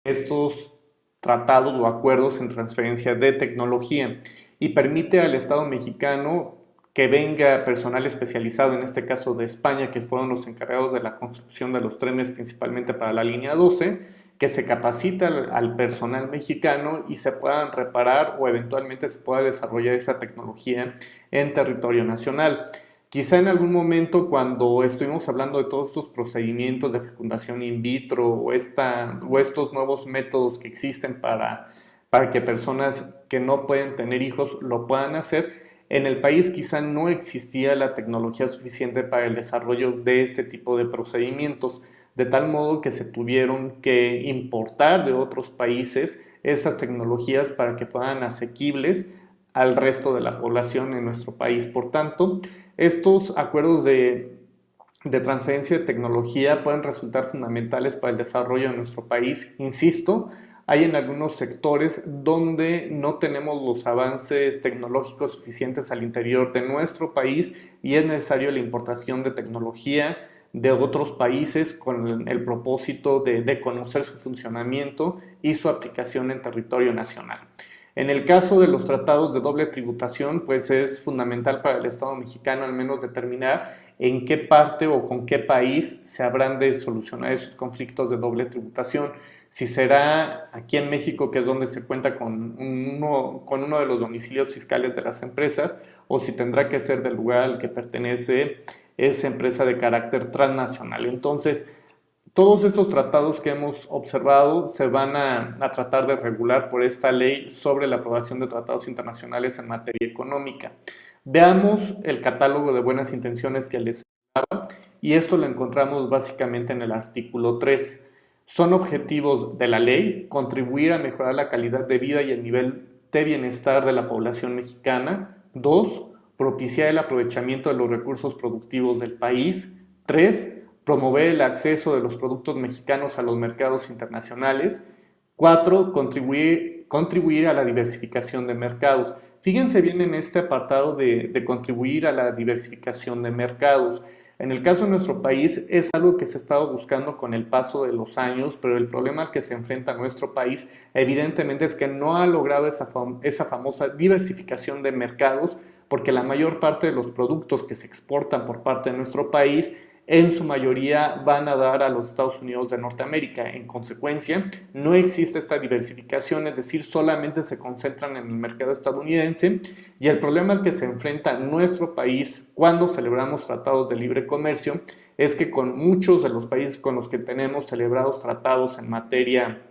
estos tratados o acuerdos en transferencia de tecnología y permite al Estado mexicano que venga personal especializado, en este caso de España, que fueron los encargados de la construcción de los trenes principalmente para la línea 12, que se capacite al personal mexicano y se puedan reparar o eventualmente se pueda desarrollar esa tecnología en territorio nacional. Quizá en algún momento cuando estuvimos hablando de todos estos procedimientos de fecundación in vitro o estos nuevos métodos que existen para que personas que no pueden tener hijos lo puedan hacer, en el país quizá no existía la tecnología suficiente para el desarrollo de este tipo de procedimientos, de tal modo que se tuvieron que importar de otros países estas tecnologías para que fueran asequibles al resto de la población en nuestro país. Por tanto, estos acuerdos de transferencia de tecnología pueden resultar fundamentales para el desarrollo de nuestro país. Insisto, hay en algunos sectores donde no tenemos los avances tecnológicos suficientes al interior de nuestro país y es necesario la importación de tecnología de otros países con el propósito de conocer su funcionamiento y su aplicación en territorio nacional. En el caso de los tratados de doble tributación, pues es fundamental para el Estado mexicano al menos determinar en qué parte o con qué país se habrán de solucionar esos conflictos de doble tributación. Si será aquí en México, que es donde se cuenta con uno de los domicilios fiscales de las empresas, o si tendrá que ser del lugar al que pertenece esa empresa de carácter transnacional. Entonces, todos estos tratados que hemos observado se van a tratar de regular por esta ley sobre la aprobación de tratados internacionales en materia económica. Veamos el catálogo de buenas intenciones que les daba y esto lo encontramos básicamente en el artículo 3. Son objetivos de la ley contribuir a mejorar la calidad de vida y el nivel de bienestar de la población mexicana. 2. Propiciar el aprovechamiento de los recursos productivos del país. 3. Promover el acceso de los productos mexicanos a los mercados internacionales. 4. Contribuir a la diversificación de mercados. Fíjense bien en este apartado de contribuir a la diversificación de mercados. En el caso de nuestro país es algo que se ha estado buscando con el paso de los años, pero el problema al que se enfrenta nuestro país evidentemente es que no ha logrado esa famosa diversificación de mercados, porque la mayor parte de los productos que se exportan por parte de nuestro país en su mayoría van a dar a los Estados Unidos de Norteamérica. En consecuencia, no existe esta diversificación, es decir, solamente se concentran en el mercado estadounidense y el problema al que se enfrenta nuestro país cuando celebramos tratados de libre comercio es que con muchos de los países con los que tenemos celebrados tratados en materia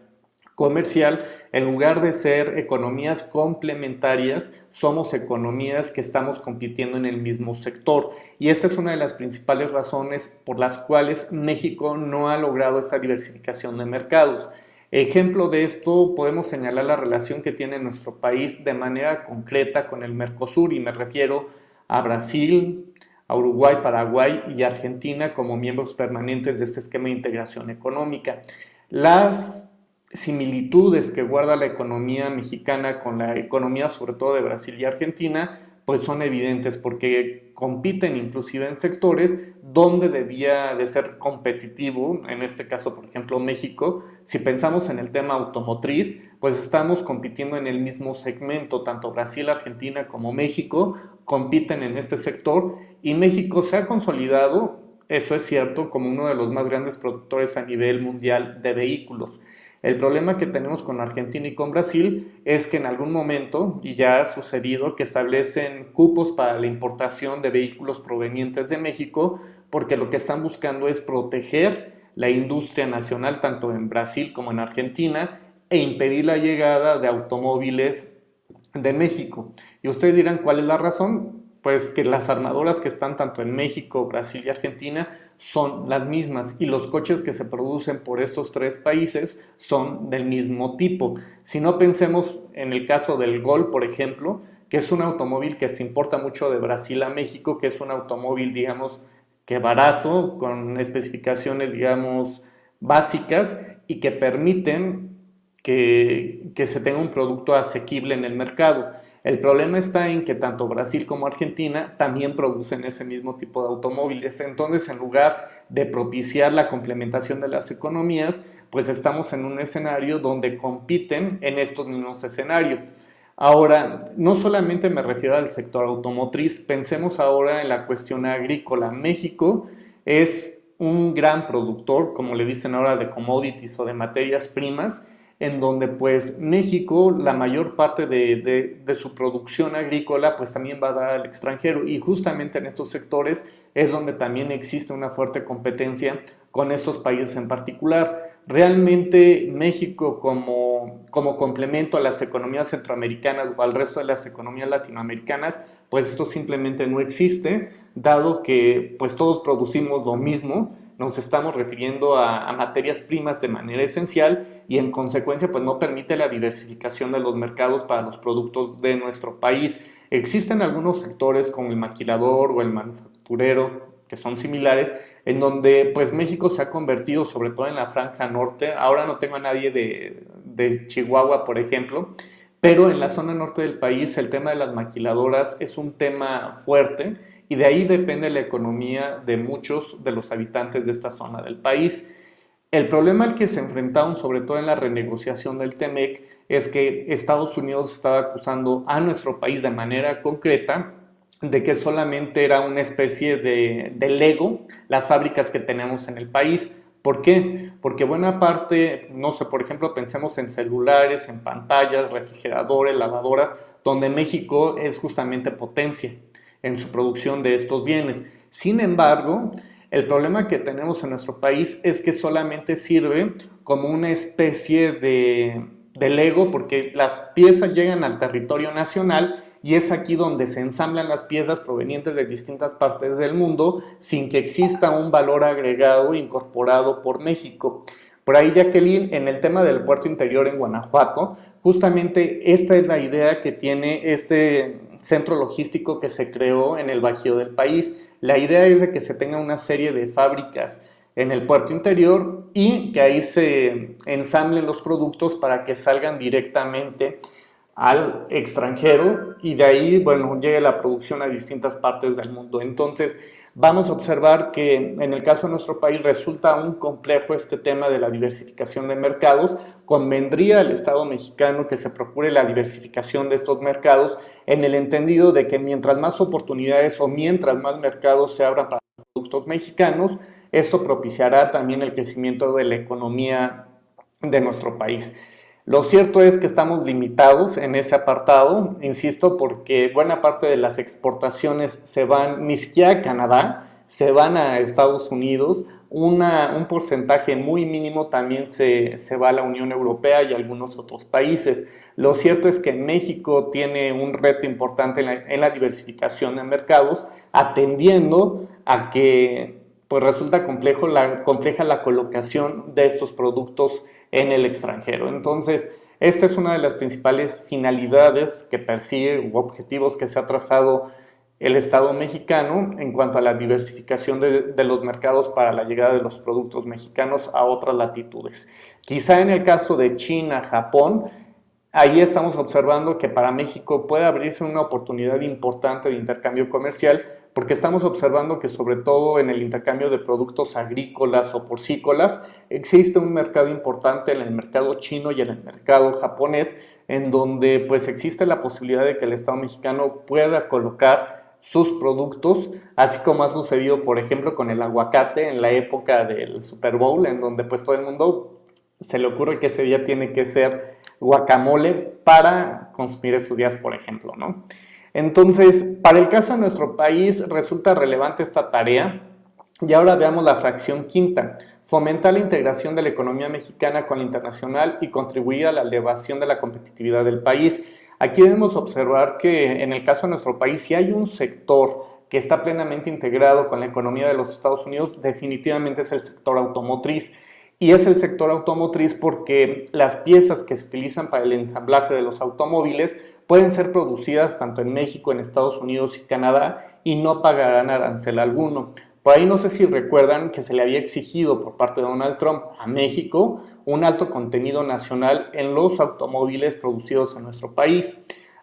comercial, en lugar de ser economías complementarias, somos economías que estamos compitiendo en el mismo sector. Y esta es una de las principales razones por las cuales México no ha logrado esta diversificación de mercados. Ejemplo de esto, podemos señalar la relación que tiene nuestro país de manera concreta con el Mercosur, y me refiero a Brasil, a Uruguay, Paraguay y Argentina como miembros permanentes de este esquema de integración económica. Las similitudes que guarda la economía mexicana con la economía sobre todo de Brasil y Argentina, pues son evidentes porque compiten inclusive en sectores donde debía de ser competitivo, en este caso por ejemplo México. Si pensamos en el tema automotriz, pues estamos compitiendo en el mismo segmento, tanto Brasil, Argentina como México compiten en este sector y México se ha consolidado, eso es cierto, como uno de los más grandes productores a nivel mundial de vehículos. El problema que tenemos con Argentina y con Brasil es que en algún momento, y ya ha sucedido, que establecen cupos para la importación de vehículos provenientes de México, porque lo que están buscando es proteger la industria nacional tanto en Brasil como en Argentina e impedir la llegada de automóviles de México. Y ustedes dirán, ¿cuál es la razón? Pues que las armadoras que están tanto en México, Brasil y Argentina son las mismas y los coches que se producen por estos tres países son del mismo tipo. Si no pensemos en el caso del Gol, por ejemplo, que es un automóvil que se importa mucho de Brasil a México, que es un automóvil, digamos, que barato, con especificaciones, digamos, básicas y que permiten que se tenga un producto asequible en el mercado. El problema está en que tanto Brasil como Argentina también producen ese mismo tipo de automóviles. Entonces, en lugar de propiciar la complementación de las economías, pues estamos en un escenario donde compiten en estos mismos escenarios. Ahora, no solamente me refiero al sector automotriz, pensemos ahora en la cuestión agrícola. México es un gran productor, como le dicen ahora, de commodities o de materias primas, en donde pues México, la mayor parte de su producción agrícola pues también va a dar al extranjero, y justamente en estos sectores es donde también existe una fuerte competencia con estos países en particular. Realmente México como complemento a las economías centroamericanas o al resto de las economías latinoamericanas, pues esto simplemente no existe, dado que pues todos producimos lo mismo, nos estamos refiriendo a materias primas de manera esencial, y en consecuencia pues no permite la diversificación de los mercados para los productos de nuestro país. Existen algunos sectores como el maquilador o el manufacturero que son similares, en donde pues México se ha convertido, sobre todo en la franja norte. Ahora no tengo a nadie de Chihuahua, por ejemplo, pero en la zona norte del país el tema de las maquiladoras es un tema fuerte, y de ahí depende la economía de muchos de los habitantes de esta zona del país. El problema al que se enfrentaron, sobre todo en la renegociación del TEMEC, es que Estados Unidos estaba acusando a nuestro país de manera concreta de que solamente era una especie de Lego las fábricas que tenemos en el país. ¿Por qué? Porque buena parte, no sé, por ejemplo, pensemos en celulares, en pantallas, refrigeradores, lavadoras, donde México es justamente potencia en su producción de estos bienes. Sin embargo, el problema que tenemos en nuestro país es que solamente sirve como una especie de Lego, porque las piezas llegan al territorio nacional y es aquí donde se ensamblan las piezas provenientes de distintas partes del mundo sin que exista un valor agregado incorporado por México. Por ahí, Jacqueline, en el tema del puerto interior en Guanajuato, justamente esta es la idea que tiene este centro logístico que se creó en el Bajío del país. La idea es de que se tenga una serie de fábricas en el puerto interior y que ahí se ensamblen los productos para que salgan directamente al extranjero, y de ahí, bueno, llegue la producción a distintas partes del mundo. Entonces, vamos a observar que en el caso de nuestro país resulta aún complejo este tema de la diversificación de mercados. Convendría al Estado mexicano que se procure la diversificación de estos mercados, en el entendido de que mientras más oportunidades o mientras más mercados se abran para los productos mexicanos, esto propiciará también el crecimiento de la economía de nuestro país. Lo cierto es que estamos limitados en ese apartado, insisto, porque buena parte de las exportaciones se van ni siquiera a Canadá, se van a Estados Unidos, un porcentaje muy mínimo también se va a la Unión Europea y a algunos otros países. Lo cierto es que México tiene un reto importante en la diversificación de mercados, atendiendo a que pues resulta compleja la colocación de estos productos en el extranjero. Entonces, esta es una de las principales finalidades que persigue u objetivos que se ha trazado el Estado mexicano en cuanto a la diversificación de los mercados para la llegada de los productos mexicanos a otras latitudes. Quizá en el caso de China, Japón, ahí estamos observando que para México puede abrirse una oportunidad importante de intercambio comercial, porque estamos observando que sobre todo en el intercambio de productos agrícolas o porcícolas existe un mercado importante en el mercado chino y en el mercado japonés, en donde pues existe la posibilidad de que el Estado mexicano pueda colocar sus productos, así como ha sucedido por ejemplo con el aguacate en la época del Super Bowl, en donde pues todo el mundo se le ocurre que ese día tiene que ser guacamole para consumir esos días, por ejemplo, ¿no? Entonces, para el caso de nuestro país resulta relevante esta tarea, y ahora veamos la fracción quinta: fomentar la integración de la economía mexicana con la internacional y contribuir a la elevación de la competitividad del país. Aquí debemos observar que en el caso de nuestro país, si hay un sector que está plenamente integrado con la economía de los Estados Unidos, definitivamente es el sector automotriz. Y es el sector automotriz porque las piezas que se utilizan para el ensamblaje de los automóviles pueden ser producidas tanto en México, en Estados Unidos y Canadá, y no pagarán arancel alguno. Por ahí no sé si recuerdan que se le había exigido por parte de Donald Trump a México un alto contenido nacional en los automóviles producidos en nuestro país.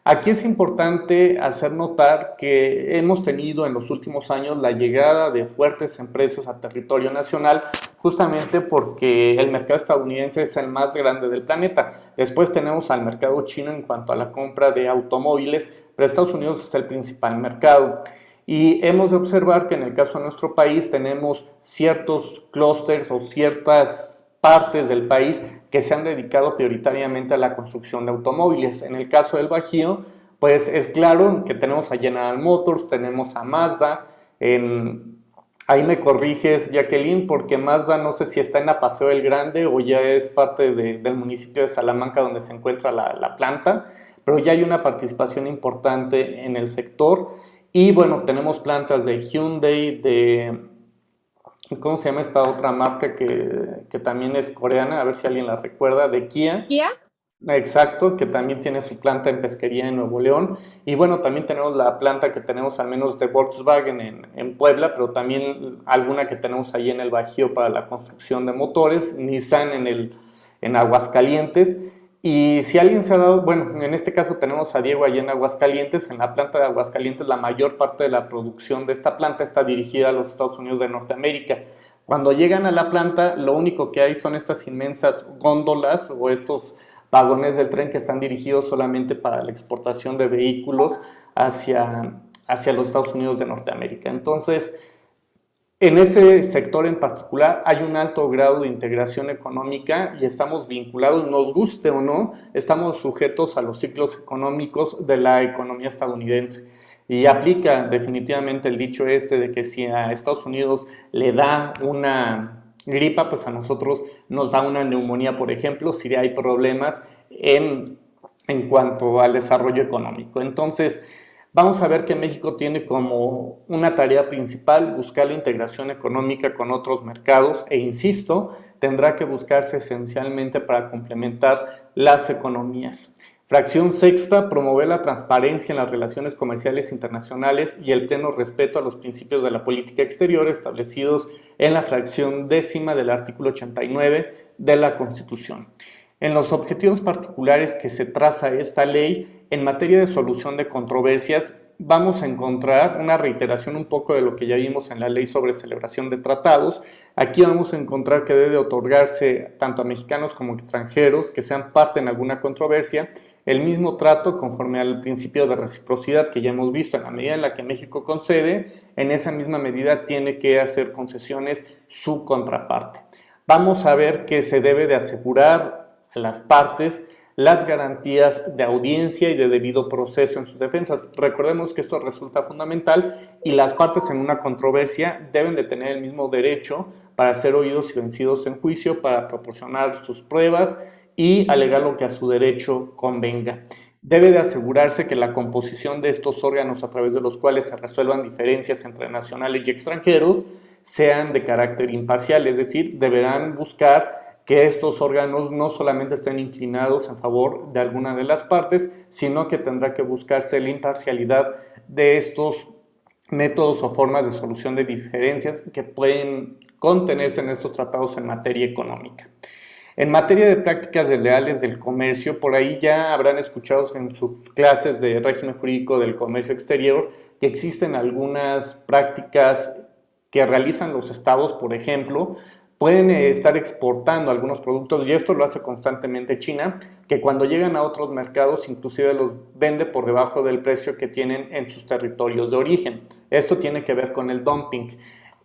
Aquí es importante hacer notar que hemos tenido en los últimos años la llegada de fuertes empresas a territorio nacional, justamente porque el mercado estadounidense es el más grande del planeta. Después tenemos al mercado chino en cuanto a la compra de automóviles, pero Estados Unidos es el principal mercado. Y hemos de observar que en el caso de nuestro país tenemos ciertos clústeres o ciertas partes del país que se han dedicado prioritariamente a la construcción de automóviles. En el caso del Bajío, pues es claro que tenemos a General Motors, tenemos a Mazda, ahí me corriges, Jacqueline, porque Mazda no sé si está en la Paseo del Grande o ya es parte del municipio de Salamanca donde se encuentra la planta, pero ya hay una participación importante en el sector. Y bueno, tenemos plantas de Hyundai, ¿cómo se llama esta otra marca que también es coreana? A ver si alguien la recuerda, de Kia. ¿Ya? Exacto, que también tiene su planta en pesquería en Nuevo León. Y bueno, también tenemos la planta que tenemos al menos de Volkswagen en Puebla, pero también alguna que tenemos ahí en el Bajío para la construcción de motores, Nissan en Aguascalientes. Y si alguien se ha dado, bueno, en este caso tenemos a Diego allá en Aguascalientes, en la planta de Aguascalientes la mayor parte de la producción de esta planta está dirigida a los Estados Unidos de Norteamérica. Cuando llegan a la planta, lo único que hay son estas inmensas góndolas o estos vagones del tren que están dirigidos solamente para la exportación de vehículos hacia los Estados Unidos de Norteamérica. Entonces, en ese sector en particular hay un alto grado de integración económica y estamos vinculados, nos guste o no, estamos sujetos a los ciclos económicos de la economía estadounidense. Y aplica definitivamente el dicho este de que si a Estados Unidos le da una gripa, pues a nosotros nos da una neumonía, por ejemplo, si hay problemas en cuanto al desarrollo económico. Entonces, vamos a ver que México tiene como una tarea principal buscar la integración económica con otros mercados e insisto, tendrá que buscarse esencialmente para complementar las economías. Fracción sexta, promover la transparencia en las relaciones comerciales internacionales y el pleno respeto a los principios de la política exterior establecidos en la fracción décima del artículo 89 de la Constitución. En los objetivos particulares que se traza esta ley, en materia de solución de controversias, vamos a encontrar una reiteración un poco de lo que ya vimos en la ley sobre celebración de tratados. Aquí vamos a encontrar que debe otorgarse tanto a mexicanos como extranjeros que sean parte en alguna controversia el mismo trato conforme al principio de reciprocidad que ya hemos visto. En la medida en la que México concede, en esa misma medida tiene que hacer concesiones su contraparte. Vamos a ver que se debe de asegurar a las partes las garantías de audiencia y de debido proceso en sus defensas. Recordemos que esto resulta fundamental y las partes en una controversia deben de tener el mismo derecho para ser oídos y vencidos en juicio, para proporcionar sus pruebas y alegar lo que a su derecho convenga. Debe de asegurarse que la composición de estos órganos a través de los cuales se resuelvan diferencias entre nacionales y extranjeros sean de carácter imparcial, es decir, deberán buscar que estos órganos no solamente estén inclinados a favor de alguna de las partes, sino que tendrá que buscarse la imparcialidad de estos métodos o formas de solución de diferencias que pueden contenerse en estos tratados en materia económica. En materia de prácticas desleales del comercio, por ahí ya habrán escuchado en sus clases de régimen jurídico del comercio exterior que existen algunas prácticas que realizan los estados, por ejemplo, pueden estar exportando algunos productos y esto lo hace constantemente China, que cuando llegan a otros mercados inclusive los vende por debajo del precio que tienen en sus territorios de origen. Esto tiene que ver con el dumping.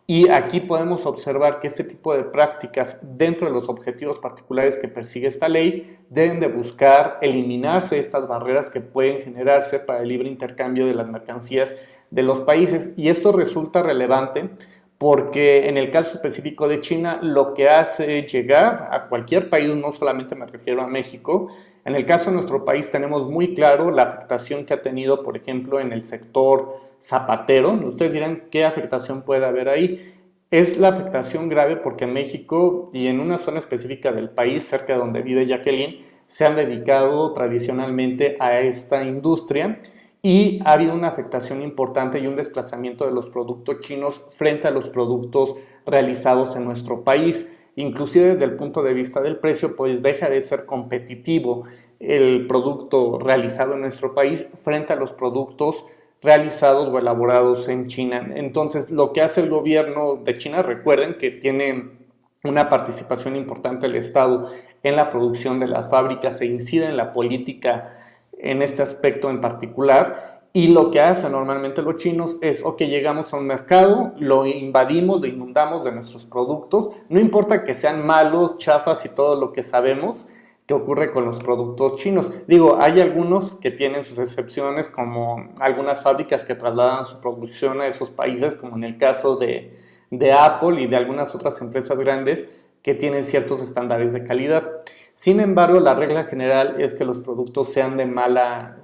Y aquí podemos observar que este tipo de prácticas, dentro de los objetivos particulares que persigue esta ley, deben de buscar eliminarse estas barreras que pueden generarse para el libre intercambio de las mercancías de los países. Y esto resulta relevante porque en el caso específico de China, lo que hace llegar a cualquier país, no solamente me refiero a México, en el caso de nuestro país tenemos muy claro la afectación que ha tenido, por ejemplo, en el sector zapatero. Ustedes dirán, ¿qué afectación puede haber ahí? Es la afectación grave porque México y en una zona específica del país, cerca de donde vive Jacqueline, se han dedicado tradicionalmente a esta industria y ha habido una afectación importante y un desplazamiento de los productos chinos frente a los productos realizados en nuestro país. Inclusive desde el punto de vista del precio, pues deja de ser competitivo. el producto realizado en nuestro país frente a los productos realizados o elaborados en China. Entonces, lo que hace el gobierno de China, recuerden que tiene una participación importante del Estado en la producción de las fábricas e incide en la política en este aspecto en particular. Y lo que hacen normalmente los chinos es, ok, llegamos a un mercado, lo invadimos, lo inundamos de nuestros productos, no importa que sean malos, chafas y todo lo que sabemos que ocurre con los productos chinos. Digo, hay algunos que tienen sus excepciones, como algunas fábricas que trasladan su producción a esos países, como en el caso de Apple y de algunas otras empresas grandes que tienen ciertos estándares de calidad. Sin embargo, la regla general es que los productos sean de mala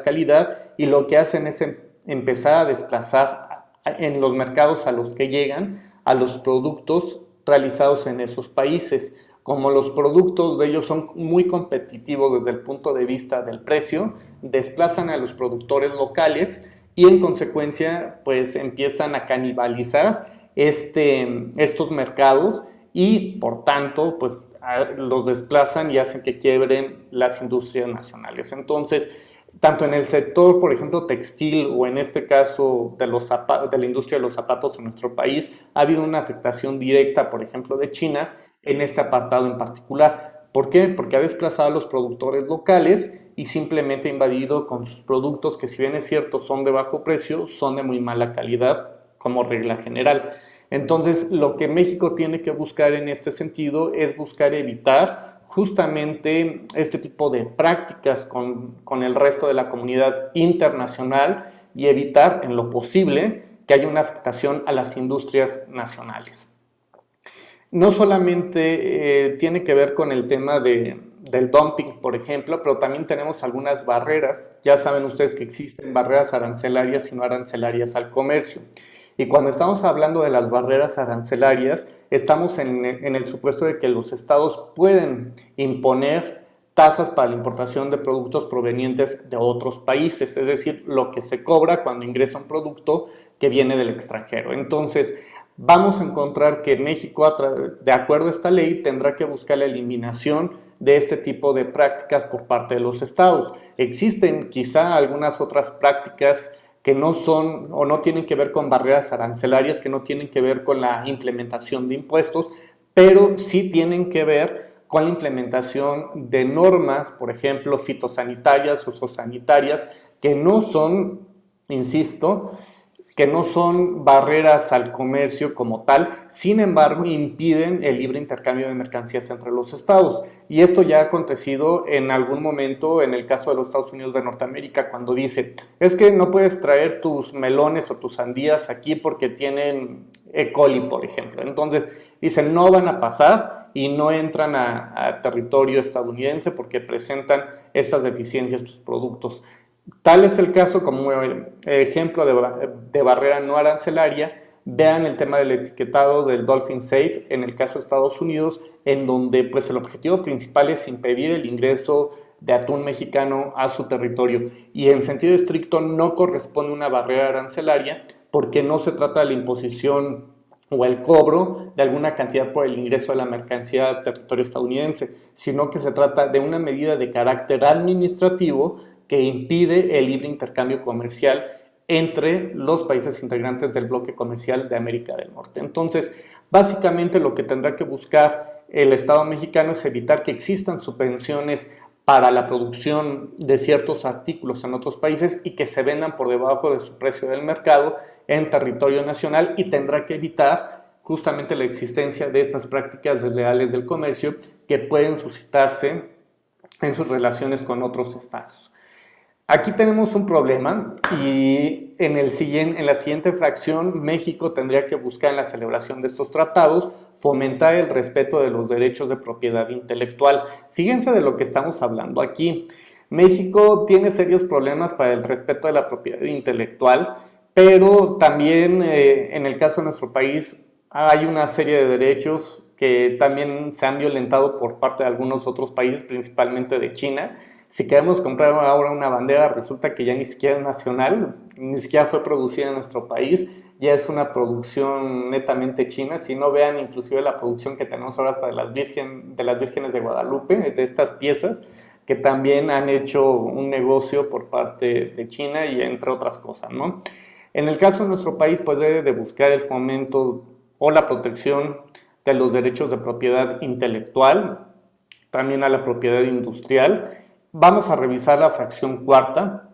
calidad y lo que hacen es empezar a desplazar en los mercados a los que llegan a los productos realizados en esos países. Como los productos de ellos son muy competitivos desde el punto de vista del precio, desplazan a los productores locales y en consecuencia pues empiezan a canibalizar estos mercados y por tanto pues los desplazan y hacen que quiebren las industrias nacionales. Entonces, tanto en el sector, por ejemplo, textil o en este caso de la industria de los zapatos en nuestro país, ha habido una afectación directa, por ejemplo, de China en este apartado en particular. ¿Por qué? Porque ha desplazado a los productores locales y simplemente ha invadido con sus productos que, si bien es cierto son de bajo precio, son de muy mala calidad como regla general. Entonces, lo que México tiene que buscar en este sentido es buscar evitar justamente este tipo de prácticas con el resto de la comunidad internacional y evitar en lo posible que haya una afectación a las industrias nacionales. No solamente tiene que ver con el tema del dumping, por ejemplo, pero también tenemos algunas barreras. Ya saben ustedes que existen barreras arancelarias y no arancelarias al comercio. Y cuando estamos hablando de las barreras arancelarias, estamos en el supuesto de que los estados pueden imponer tasas para la importación de productos provenientes de otros países, es decir, lo que se cobra cuando ingresa un producto que viene del extranjero. Entonces, vamos a encontrar que México, de acuerdo a esta ley, tendrá que buscar la eliminación de este tipo de prácticas por parte de los estados. Existen quizá algunas otras prácticas que no son o no tienen que ver con barreras arancelarias, que no tienen que ver con la implementación de impuestos, pero sí tienen que ver con la implementación de normas, por ejemplo, fitosanitarias o zoosanitarias, que no son, insisto, que no son barreras al comercio como tal, sin embargo impiden el libre intercambio de mercancías entre los estados. Y esto ya ha acontecido en algún momento en el caso de los Estados Unidos de Norteamérica, cuando dice, es que no puedes traer tus melones o tus sandías aquí porque tienen E. coli, por ejemplo. Entonces dicen, no van a pasar y no entran a territorio estadounidense porque presentan estas deficiencias tus productos. Tal es el caso, como ejemplo de barrera no arancelaria, vean el tema del etiquetado del Dolphin Safe en el caso de Estados Unidos, en donde pues, el objetivo principal es impedir el ingreso de atún mexicano a su territorio. Y en sentido estricto no corresponde una barrera arancelaria porque no se trata de la imposición o el cobro de alguna cantidad por el ingreso de la mercancía al territorio estadounidense, sino que se trata de una medida de carácter administrativo que impide el libre intercambio comercial entre los países integrantes del bloque comercial de América del Norte. Entonces, básicamente lo que tendrá que buscar el Estado mexicano es evitar que existan subvenciones para la producción de ciertos artículos en otros países y que se vendan por debajo de su precio del mercado en territorio nacional, y tendrá que evitar justamente la existencia de estas prácticas desleales del comercio que pueden suscitarse en sus relaciones con otros estados. Aquí tenemos un problema y en la siguiente fracción México tendría que buscar en la celebración de estos tratados fomentar el respeto de los derechos de propiedad intelectual. Fíjense de lo que estamos hablando aquí. México tiene serios problemas para el respeto de la propiedad intelectual, pero también en el caso de nuestro país hay una serie de derechos que también se han violentado por parte de algunos otros países, principalmente de China. Si queremos comprar ahora una bandera, resulta que ya ni siquiera es nacional, ni siquiera fue producida en nuestro país, ya es una producción netamente china. Si no, vean inclusive la producción que tenemos ahora hasta de las vírgenes de Guadalupe, de estas piezas, que también han hecho un negocio por parte de China y entre otras cosas, ¿no? En el caso de nuestro país, pues debe de buscar el fomento o la protección de los derechos de propiedad intelectual, también a la propiedad industrial. Vamos a revisar la fracción cuarta,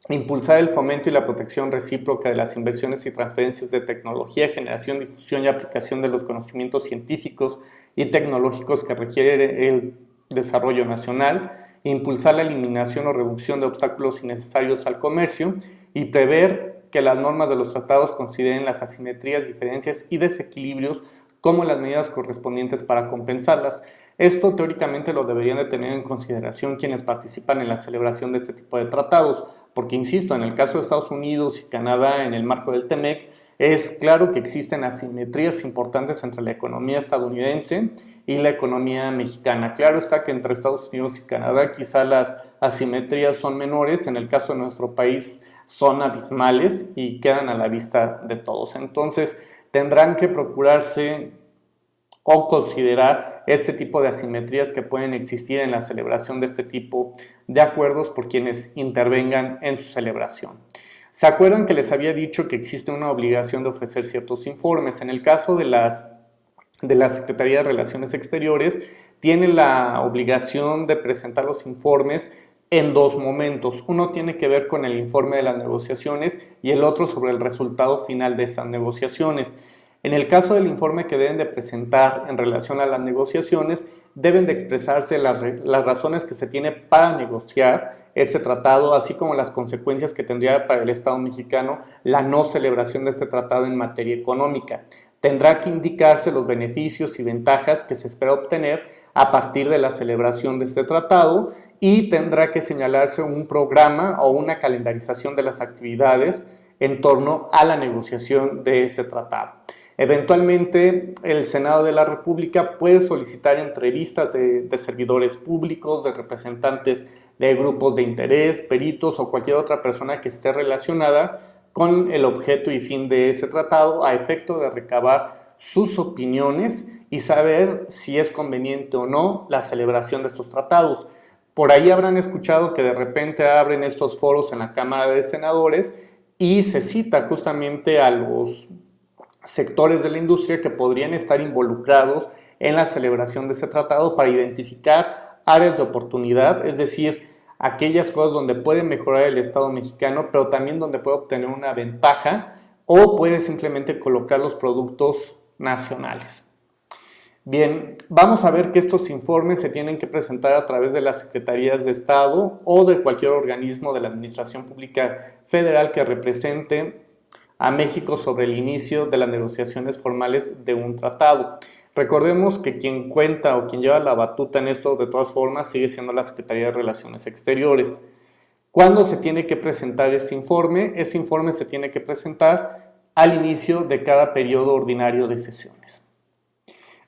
impulsar el fomento y la protección recíproca de las inversiones y transferencias de tecnología, generación, difusión y aplicación de los conocimientos científicos y tecnológicos que requiere el desarrollo nacional, impulsar la eliminación o reducción de obstáculos innecesarios al comercio y prever que las normas de los tratados consideren las asimetrías, diferencias y desequilibrios como las medidas correspondientes para compensarlas. Esto teóricamente lo deberían de tener en consideración quienes participan en la celebración de este tipo de tratados, porque insisto, en el caso de Estados Unidos y Canadá en el marco del TEMEC, es claro que existen asimetrías importantes entre la economía estadounidense y la economía mexicana. Claro está que entre Estados Unidos y Canadá quizá las asimetrías son menores, en el caso de nuestro país son abismales y quedan a la vista de todos. Entonces tendrán que procurarse o considerar este tipo de asimetrías que pueden existir en la celebración de este tipo de acuerdos por quienes intervengan en su celebración. ¿Se acuerdan que les había dicho que existe una obligación de ofrecer ciertos informes? En el caso de la Secretaría de Relaciones Exteriores, tiene la obligación de presentar los informes en dos momentos. Uno tiene que ver con el informe de las negociaciones y el otro sobre el resultado final de esas negociaciones. En el caso del informe que deben de presentar en relación a las negociaciones, deben de expresarse las razones que se tiene para negociar ese tratado, así como las consecuencias que tendría para el Estado mexicano la no celebración de este tratado en materia económica. Tendrá que indicarse los beneficios y ventajas que se espera obtener a partir de la celebración de este tratado y tendrá que señalarse un programa o una calendarización de las actividades en torno a la negociación de ese tratado. Eventualmente, el Senado de la República puede solicitar entrevistas de servidores públicos, de representantes de grupos de interés, peritos o cualquier otra persona que esté relacionada con el objeto y fin de ese tratado a efecto de recabar sus opiniones y saber si es conveniente o no la celebración de estos tratados. Por ahí habrán escuchado que de repente abren estos foros en la Cámara de Senadores y se cita justamente a los sectores de la industria que podrían estar involucrados en la celebración de ese tratado para identificar áreas de oportunidad, es decir, aquellas cosas donde puede mejorar el Estado mexicano, pero también donde puede obtener una ventaja o puede simplemente colocar los productos nacionales. Bien, vamos a ver que estos informes se tienen que presentar a través de las secretarías de Estado o de cualquier organismo de la Administración Pública Federal que represente a México sobre el inicio de las negociaciones formales de un tratado. Recordemos que quien cuenta o quien lleva la batuta en esto de todas formas sigue siendo la Secretaría de Relaciones Exteriores. ¿Cuándo se tiene que presentar ese informe? Ese informe se tiene que presentar al inicio de cada periodo ordinario de sesiones.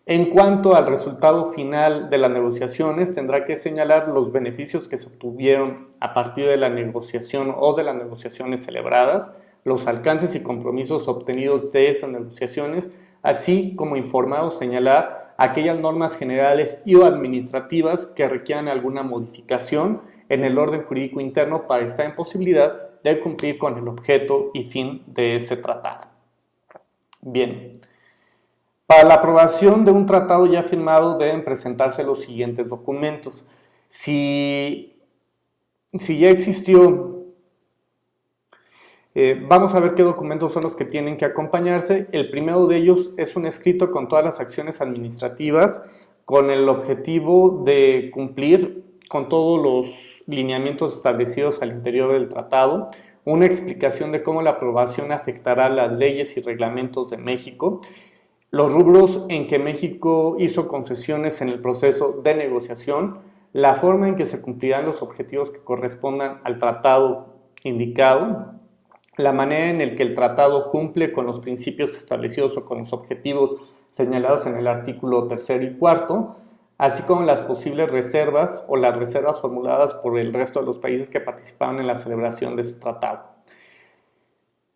En cuanto al resultado final de las negociaciones, tendrá que señalar los beneficios que se obtuvieron a partir de la negociación o de las negociaciones celebradas, los alcances y compromisos obtenidos de esas negociaciones, así como informar o señalar aquellas normas generales y o administrativas que requieran alguna modificación en el orden jurídico interno para estar en posibilidad de cumplir con el objeto y fin de ese tratado. Bien. Para la aprobación de un tratado ya firmado deben presentarse los siguientes documentos. Si ya existió, vamos a ver qué documentos son los que tienen que acompañarse. El primero de ellos es un escrito con todas las acciones administrativas con el objetivo de cumplir con todos los lineamientos establecidos al interior del tratado, una explicación de cómo la aprobación afectará las leyes y reglamentos de México, los rubros en que México hizo concesiones en el proceso de negociación, la forma en que se cumplirán los objetivos que correspondan al tratado indicado, la manera en la que el tratado cumple con los principios establecidos o con los objetivos señalados en el artículo 3 y 4, así como las posibles reservas o las reservas formuladas por el resto de los países que participaron en la celebración de este tratado.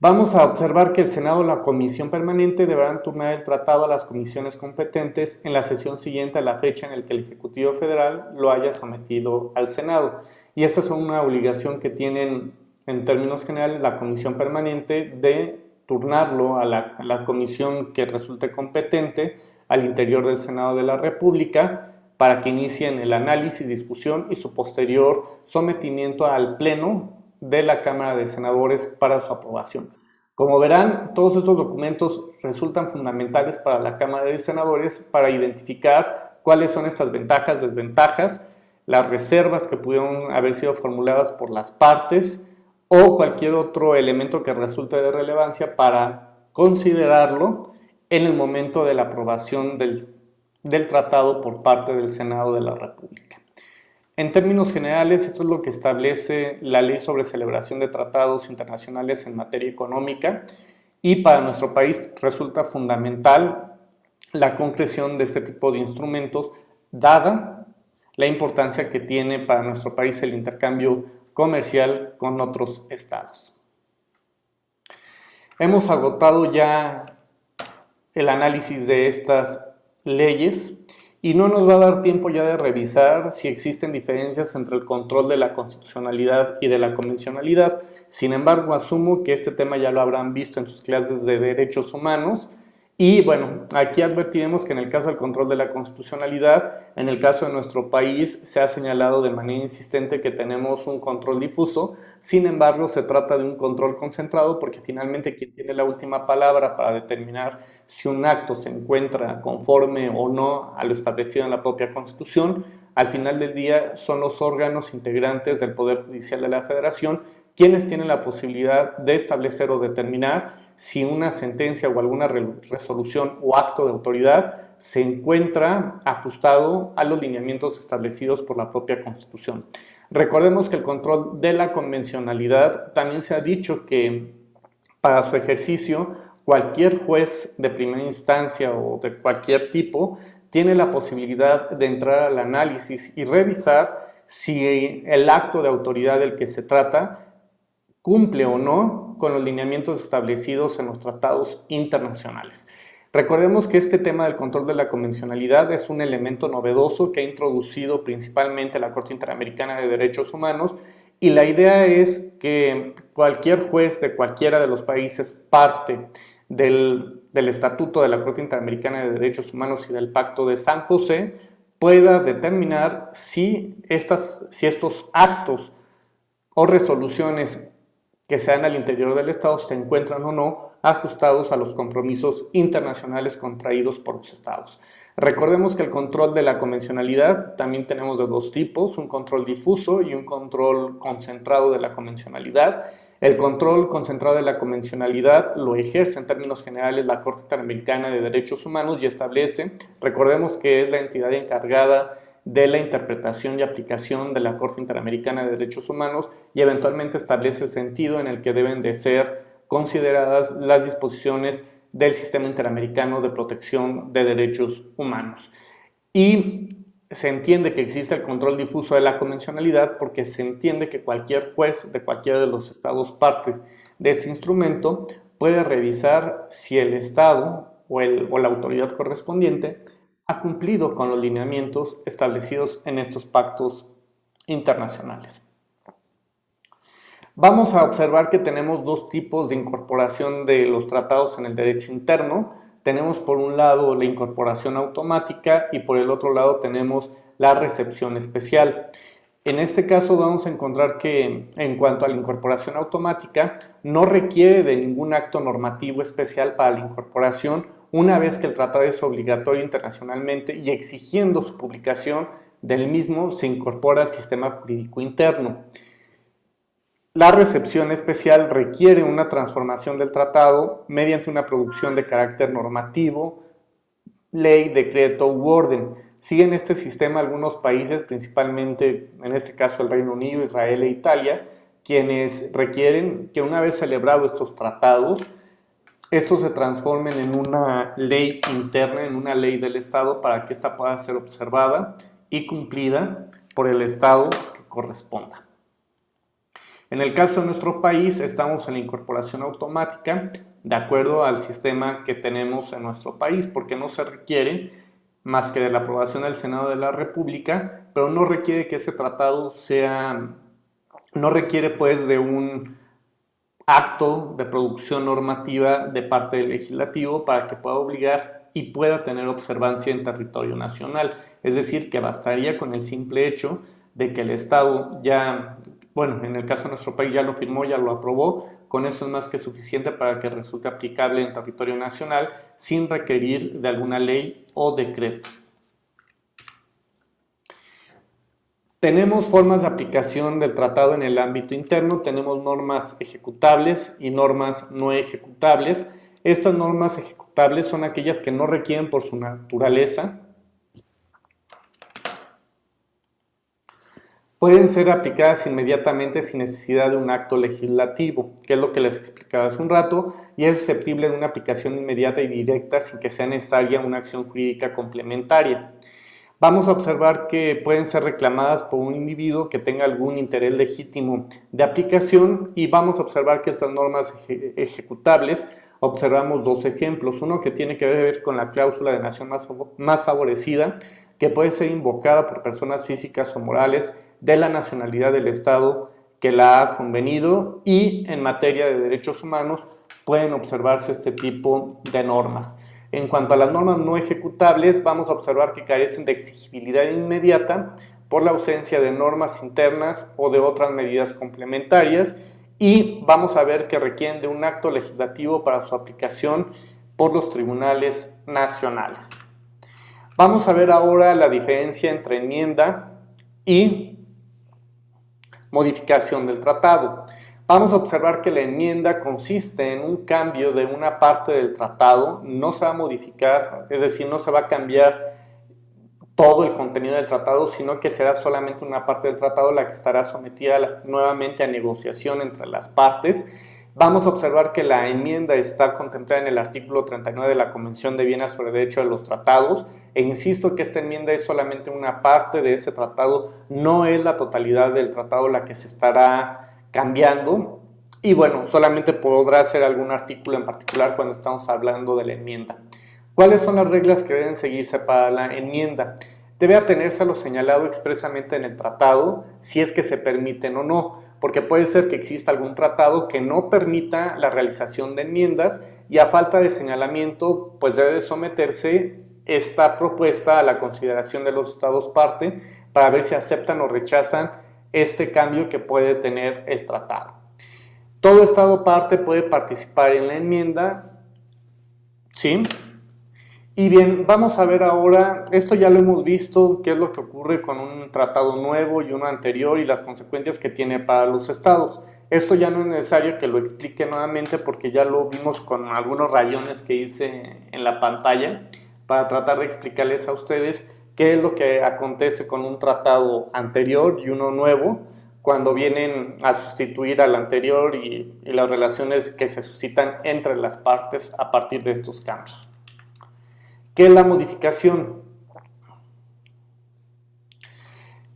Vamos a observar que el Senado y la Comisión Permanente deberán turnar el tratado a las comisiones competentes en la sesión siguiente a la fecha en la que el Ejecutivo Federal lo haya sometido al Senado. Y esta es una obligación que tienen en términos generales la Comisión Permanente de turnarlo a la comisión que resulte competente al interior del Senado de la República para que inicien el análisis, discusión y su posterior sometimiento al Pleno de la Cámara de Senadores para su aprobación. Como verán, todos estos documentos resultan fundamentales para la Cámara de Senadores para identificar cuáles son estas ventajas, desventajas, las reservas que pudieron haber sido formuladas por las partes o cualquier otro elemento que resulte de relevancia para considerarlo en el momento de la aprobación del tratado por parte del Senado de la República. En términos generales, esto es lo que establece la Ley sobre Celebración de Tratados Internacionales en materia económica y para nuestro país resulta fundamental la concreción de este tipo de instrumentos, dada la importancia que tiene para nuestro país el intercambio comercial con otros estados. Hemos agotado ya el análisis de estas leyes y no nos va a dar tiempo ya de revisar si existen diferencias entre el control de la constitucionalidad y de la convencionalidad. Sin embargo, asumo que este tema ya lo habrán visto en sus clases de derechos humanos. Y bueno, aquí advertiremos que en el caso del control de la constitucionalidad, en el caso de nuestro país se ha señalado de manera insistente que tenemos un control difuso. Sin embargo, se trata de un control concentrado porque finalmente quien tiene la última palabra para determinar si un acto se encuentra conforme o no a lo establecido en la propia Constitución, al final del día son los órganos integrantes del Poder Judicial de la Federación quienes tienen la posibilidad de establecer o determinar si una sentencia o alguna resolución o acto de autoridad se encuentra ajustado a los lineamientos establecidos por la propia Constitución. Recordemos que el control de la convencionalidad también se ha dicho que para su ejercicio cualquier juez de primera instancia o de cualquier tipo tiene la posibilidad de entrar al análisis y revisar si el acto de autoridad del que se trata cumple o no con los lineamientos establecidos en los tratados internacionales. Recordemos que este tema del control de la convencionalidad es un elemento novedoso que ha introducido principalmente la Corte Interamericana de Derechos Humanos y la idea es que cualquier juez de cualquiera de los países parte del Estatuto de la Corte Interamericana de Derechos Humanos y del Pacto de San José pueda determinar si estos actos o resoluciones que sean al interior del Estado se encuentran o no ajustados a los compromisos internacionales contraídos por los Estados. Recordemos que el control de la convencionalidad también tenemos de dos tipos, un control difuso y un control concentrado de la convencionalidad. El control concentrado de la convencionalidad lo ejerce en términos generales la Corte Interamericana de Derechos Humanos y establece, recordemos que es la entidad encargada de la interpretación y aplicación de la Corte Interamericana de Derechos Humanos y eventualmente establece el sentido en el que deben de ser consideradas las disposiciones del Sistema Interamericano de Protección de Derechos Humanos. Y se entiende que existe el control difuso de la convencionalidad porque se entiende que cualquier juez de cualquiera de los estados parte de este instrumento puede revisar si el estado o la autoridad correspondiente ha cumplido con los lineamientos establecidos en estos pactos internacionales. Vamos a observar que tenemos dos tipos de incorporación de los tratados en el derecho interno. Tenemos por un lado la incorporación automática y por el otro lado tenemos la recepción especial. En este caso vamos a encontrar que en cuanto a la incorporación automática no requiere de ningún acto normativo especial para la incorporación una vez que el tratado es obligatorio internacionalmente y exigiendo su publicación del mismo se incorpora al sistema jurídico interno. La recepción especial requiere una transformación del tratado mediante una producción de carácter normativo, ley, decreto u orden. Siguen este sistema algunos países, principalmente en este caso el Reino Unido, Israel e Italia, quienes requieren que una vez celebrados estos tratados, estos se transformen en una ley interna, en una ley del Estado para que ésta pueda ser observada y cumplida por el Estado que corresponda. En el caso de nuestro país, estamos en la incorporación automática de acuerdo al sistema que tenemos en nuestro país, porque no se requiere más que de la aprobación del Senado de la República, pero no requiere que ese tratado no requiere pues de un acto de producción normativa de parte del legislativo para que pueda obligar y pueda tener observancia en territorio nacional. Es decir, que bastaría con el simple hecho de que el Estado ya, bueno, en el caso de nuestro país ya lo firmó, ya lo aprobó, con esto es más que suficiente para que resulte aplicable en territorio nacional sin requerir de alguna ley o decreto. Tenemos formas de aplicación del tratado en el ámbito interno, tenemos normas ejecutables y normas no ejecutables. Estas normas ejecutables son aquellas que no requieren por su naturaleza, pueden ser aplicadas inmediatamente sin necesidad de un acto legislativo, que es lo que les explicaba hace un rato, y es susceptible de una aplicación inmediata y directa sin que sea necesaria una acción jurídica complementaria. Vamos a observar que pueden ser reclamadas por un individuo que tenga algún interés legítimo de aplicación y vamos a observar que estas normas ejecutables, observamos dos ejemplos. Uno que tiene que ver con la cláusula de nación más favorecida, que puede ser invocada por personas físicas o morales de la nacionalidad del Estado que la ha convenido, y en materia de derechos humanos pueden observarse este tipo de normas. En cuanto a las normas no ejecutables, vamos a observar que carecen de exigibilidad inmediata por la ausencia de normas internas o de otras medidas complementarias, y vamos a ver que requieren de un acto legislativo para su aplicación por los tribunales nacionales. Vamos a ver ahora la diferencia entre enmienda y modificación del tratado. Vamos a observar que la enmienda consiste en un cambio de una parte del tratado, no se va a modificar, es decir, no se va a cambiar todo el contenido del tratado, sino que será solamente una parte del tratado la que estará sometida nuevamente a negociación entre las partes. Vamos a observar que la enmienda está contemplada en el artículo 39 de la Convención de Viena sobre Derecho de los Tratados, e insisto que esta enmienda es solamente una parte de ese tratado, no es la totalidad del tratado la que se estará cambiando, y bueno, solamente podrá ser algún artículo en particular cuando estamos hablando de la enmienda. ¿Cuáles son las reglas que deben seguirse para la enmienda? Debe atenerse a lo señalado expresamente en el tratado, si es que se permiten o no, porque puede ser que exista algún tratado que no permita la realización de enmiendas, y a falta de señalamiento, pues debe someterse esta propuesta a la consideración de los estados parte para ver si aceptan o rechazan este cambio que puede tener el tratado. Todo estado parte puede participar en la enmienda, ¿sí? Y bien, vamos a ver ahora, esto ya lo hemos visto, qué es lo que ocurre con un tratado nuevo y uno anterior y las consecuencias que tiene para los estados. Esto ya no es necesario que lo explique nuevamente porque ya lo vimos con algunos rayones que hice en la pantalla para tratar de explicarles a ustedes qué es lo que acontece con un tratado anterior y uno nuevo cuando vienen a sustituir al anterior y las relaciones que se suscitan entre las partes a partir de estos cambios. ¿Qué es la modificación?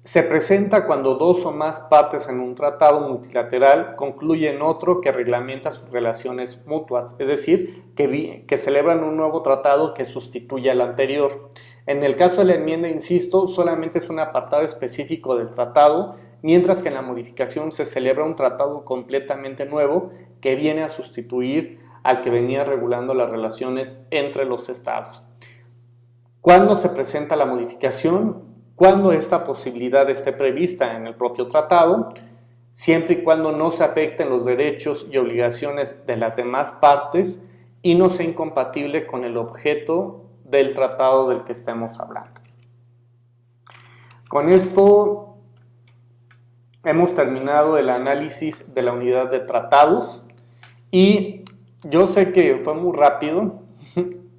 Se presenta cuando dos o más partes en un tratado multilateral concluyen otro que reglamenta sus relaciones mutuas, es decir, que celebran un nuevo tratado que sustituya al anterior. En el caso de la enmienda, insisto, solamente es un apartado específico del tratado, mientras que en la modificación se celebra un tratado completamente nuevo que viene a sustituir al que venía regulando las relaciones entre los estados. ¿Cuándo se presenta la modificación? Cuando esta posibilidad esté prevista en el propio tratado, siempre y cuando no se afecten los derechos y obligaciones de las demás partes y no sea incompatible con el objeto del tratado del que estemos hablando. Con esto hemos terminado el análisis de la unidad de tratados y yo sé que fue muy rápido,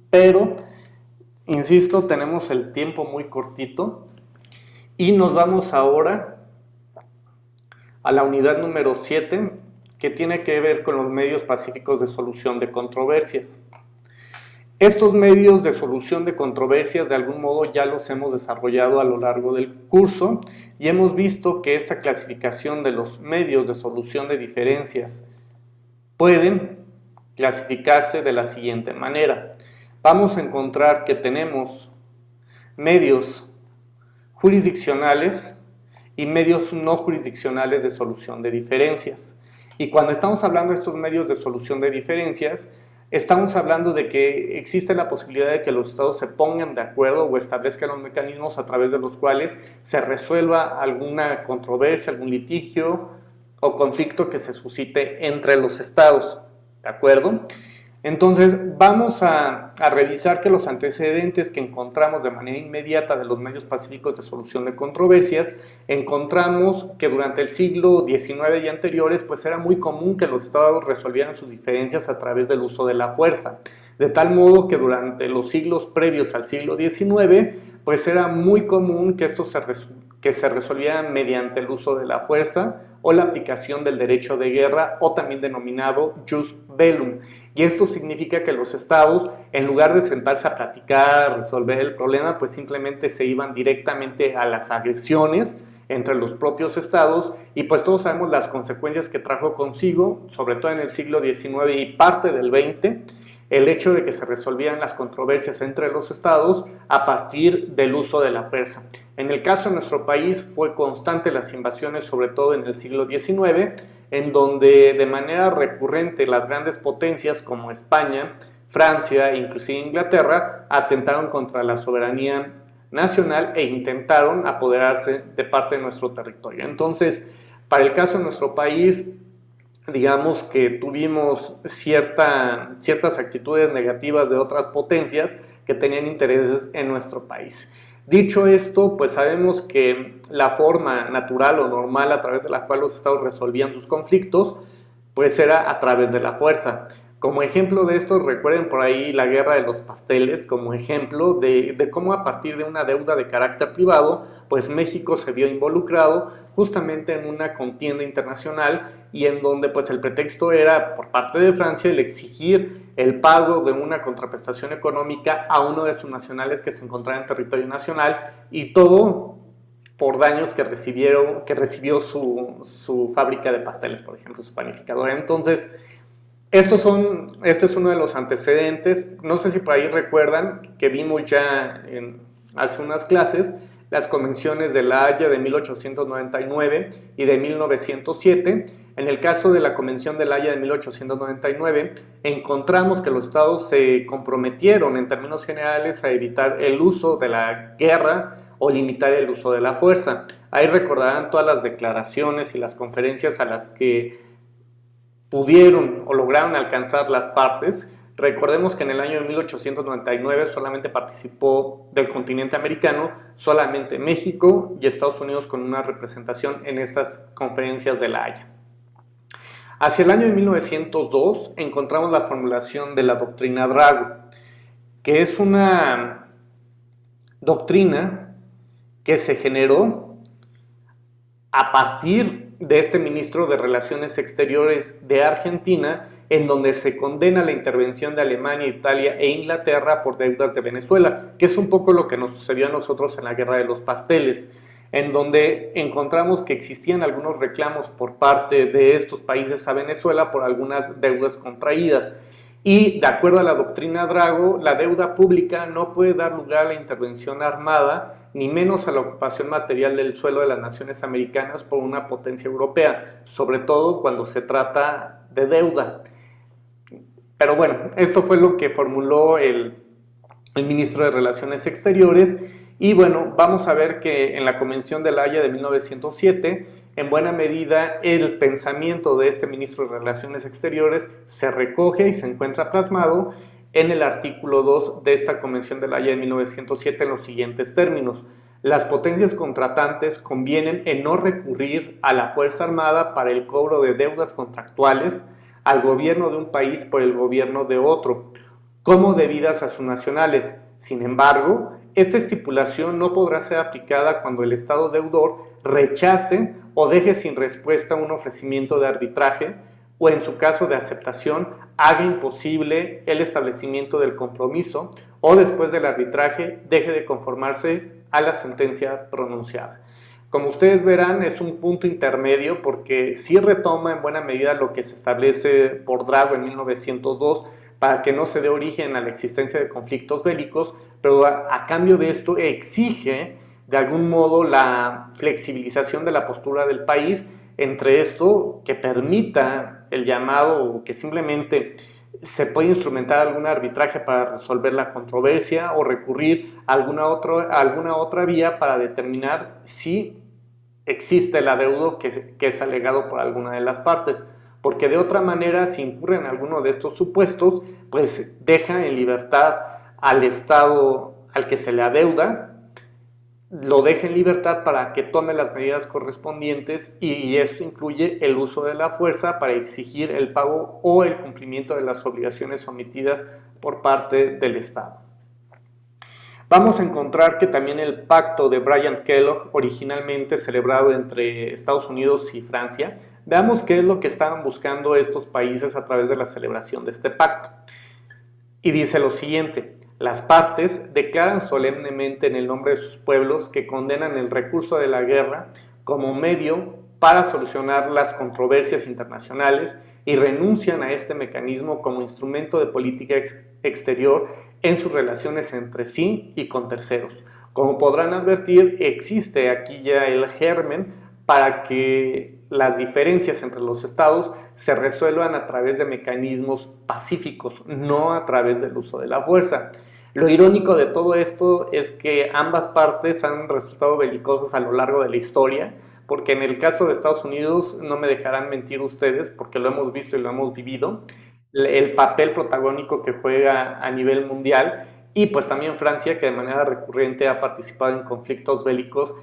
pero insisto, tenemos el tiempo muy cortito y nos vamos ahora a la unidad número 7, que tiene que ver con los medios pacíficos de solución de controversias. Estos medios de solución de controversias de algún modo ya los hemos desarrollado a lo largo del curso y hemos visto que esta clasificación de los medios de solución de diferencias pueden clasificarse de la siguiente manera. Vamos a encontrar que tenemos medios jurisdiccionales y medios no jurisdiccionales de solución de diferencias. Y cuando estamos hablando de estos medios de solución de diferencias, estamos hablando de que existe la posibilidad de que los estados se pongan de acuerdo o establezcan los mecanismos a través de los cuales se resuelva alguna controversia, algún litigio o conflicto que se suscite entre los estados, ¿de acuerdo? Entonces vamos a revisar que los antecedentes que encontramos de manera inmediata de los medios pacíficos de solución de controversias, encontramos que durante el siglo XIX y anteriores pues era muy común que los estados resolvieran sus diferencias a través del uso de la fuerza, de tal modo que durante los siglos previos al siglo XIX pues era muy común que estos se resolvieran mediante el uso de la fuerza o la aplicación del derecho de guerra o también denominado jus bellum. Y esto significa que los estados, en lugar de sentarse a platicar, a resolver el problema, pues simplemente se iban directamente a las agresiones entre los propios estados y pues todos sabemos las consecuencias que trajo consigo, sobre todo en el siglo XIX y parte del XX, el hecho de que se resolvieran las controversias entre los estados a partir del uso de la fuerza. En el caso de nuestro país fue constante las invasiones, sobre todo en el siglo XIX, en donde de manera recurrente las grandes potencias como España, Francia e inclusive Inglaterra atentaron contra la soberanía nacional e intentaron apoderarse de parte de nuestro territorio. Entonces, para el caso de nuestro país, digamos que tuvimos ciertas actitudes negativas de otras potencias que tenían intereses en nuestro país. Dicho esto, pues sabemos que la forma natural o normal a través de la cual los estados resolvían sus conflictos, pues era a través de la fuerza. Como ejemplo de esto, recuerden por ahí la guerra de los pasteles, como ejemplo de cómo a partir de una deuda de carácter privado, pues México se vio involucrado justamente en una contienda internacional y en donde pues el pretexto era por parte de Francia el exigir el pago de una contraprestación económica a uno de sus nacionales que se encontraba en territorio nacional y todo por daños que recibió su fábrica de pasteles, por ejemplo, su panificadora. Entonces, este es uno de los antecedentes. No sé si por ahí recuerdan que vimos ya hace unas clases las convenciones de La Haya de 1899 y de 1907. En el caso de la Convención de La Haya de 1899, encontramos que los estados se comprometieron en términos generales a evitar el uso de la guerra o limitar el uso de la fuerza. Ahí recordarán todas las declaraciones y las conferencias a las que pudieron o lograron alcanzar las partes. Recordemos que en el año de 1899 solamente participó del continente americano, solamente México y Estados Unidos con una representación en estas conferencias de La Haya. Hacia el año de 1902 encontramos la formulación de la doctrina Drago, que es una doctrina que se generó a partir de este ministro de Relaciones Exteriores de Argentina, en donde se condena la intervención de Alemania, Italia e Inglaterra por deudas de Venezuela, que es un poco lo que nos sucedió a nosotros en la Guerra de los Pasteles, en donde encontramos que existían algunos reclamos por parte de estos países a Venezuela por algunas deudas contraídas. Y de acuerdo a la doctrina Drago, la deuda pública no puede dar lugar a la intervención armada, ni menos a la ocupación material del suelo de las naciones americanas por una potencia europea, sobre todo cuando se trata de deuda. Pero bueno, esto fue lo que formuló el ministro de Relaciones Exteriores y bueno, vamos a ver que en la Convención de La Haya de 1907, en buena medida el pensamiento de este ministro de Relaciones Exteriores se recoge y se encuentra plasmado en el artículo 2 de esta Convención de La Haya de 1907 en los siguientes términos. Las potencias contratantes convienen en no recurrir a la Fuerza Armada para el cobro de deudas contractuales al gobierno de un país por el gobierno de otro, como debidas a sus nacionales. Sin embargo, esta estipulación no podrá ser aplicada cuando el Estado deudor rechace o deje sin respuesta un ofrecimiento de arbitraje o en su caso de aceptación haga imposible el establecimiento del compromiso o después del arbitraje deje de conformarse a la sentencia pronunciada. Como ustedes verán, es un punto intermedio porque sí retoma en buena medida lo que se establece por Drago en 1902 para que no se dé origen a la existencia de conflictos bélicos, pero a cambio de esto exige de algún modo la flexibilización de la postura del país, entre esto que permita el llamado o que simplemente se puede instrumentar algún arbitraje para resolver la controversia o recurrir a alguna otra vía para determinar si existe el adeudo que es alegado por alguna de las partes. Porque de otra manera, si incurre en alguno de estos supuestos, pues deja en libertad al Estado al que se le adeuda, lo deja en libertad para que tome las medidas correspondientes y esto incluye el uso de la fuerza para exigir el pago o el cumplimiento de las obligaciones sometidas por parte del Estado. Vamos a encontrar que también el pacto de Bryan-Kellogg, originalmente celebrado entre Estados Unidos y Francia, veamos qué es lo que estaban buscando estos países a través de la celebración de este pacto. Y dice lo siguiente: las partes declaran solemnemente en el nombre de sus pueblos que condenan el recurso de la guerra como medio para solucionar las controversias internacionales y renuncian a este mecanismo como instrumento de política exterior en sus relaciones entre sí y con terceros. Como podrán advertir, existe aquí ya el germen para que las diferencias entre los estados se resuelvan a través de mecanismos pacíficos, no a través del uso de la fuerza. Lo irónico de todo esto es que ambas partes han resultado belicosas a lo largo de la historia, porque en el caso de Estados Unidos, no me dejarán mentir ustedes, porque lo hemos visto y lo hemos vivido, el papel protagónico que juega a nivel mundial, y pues también Francia, que de manera recurrente ha participado en conflictos bélicos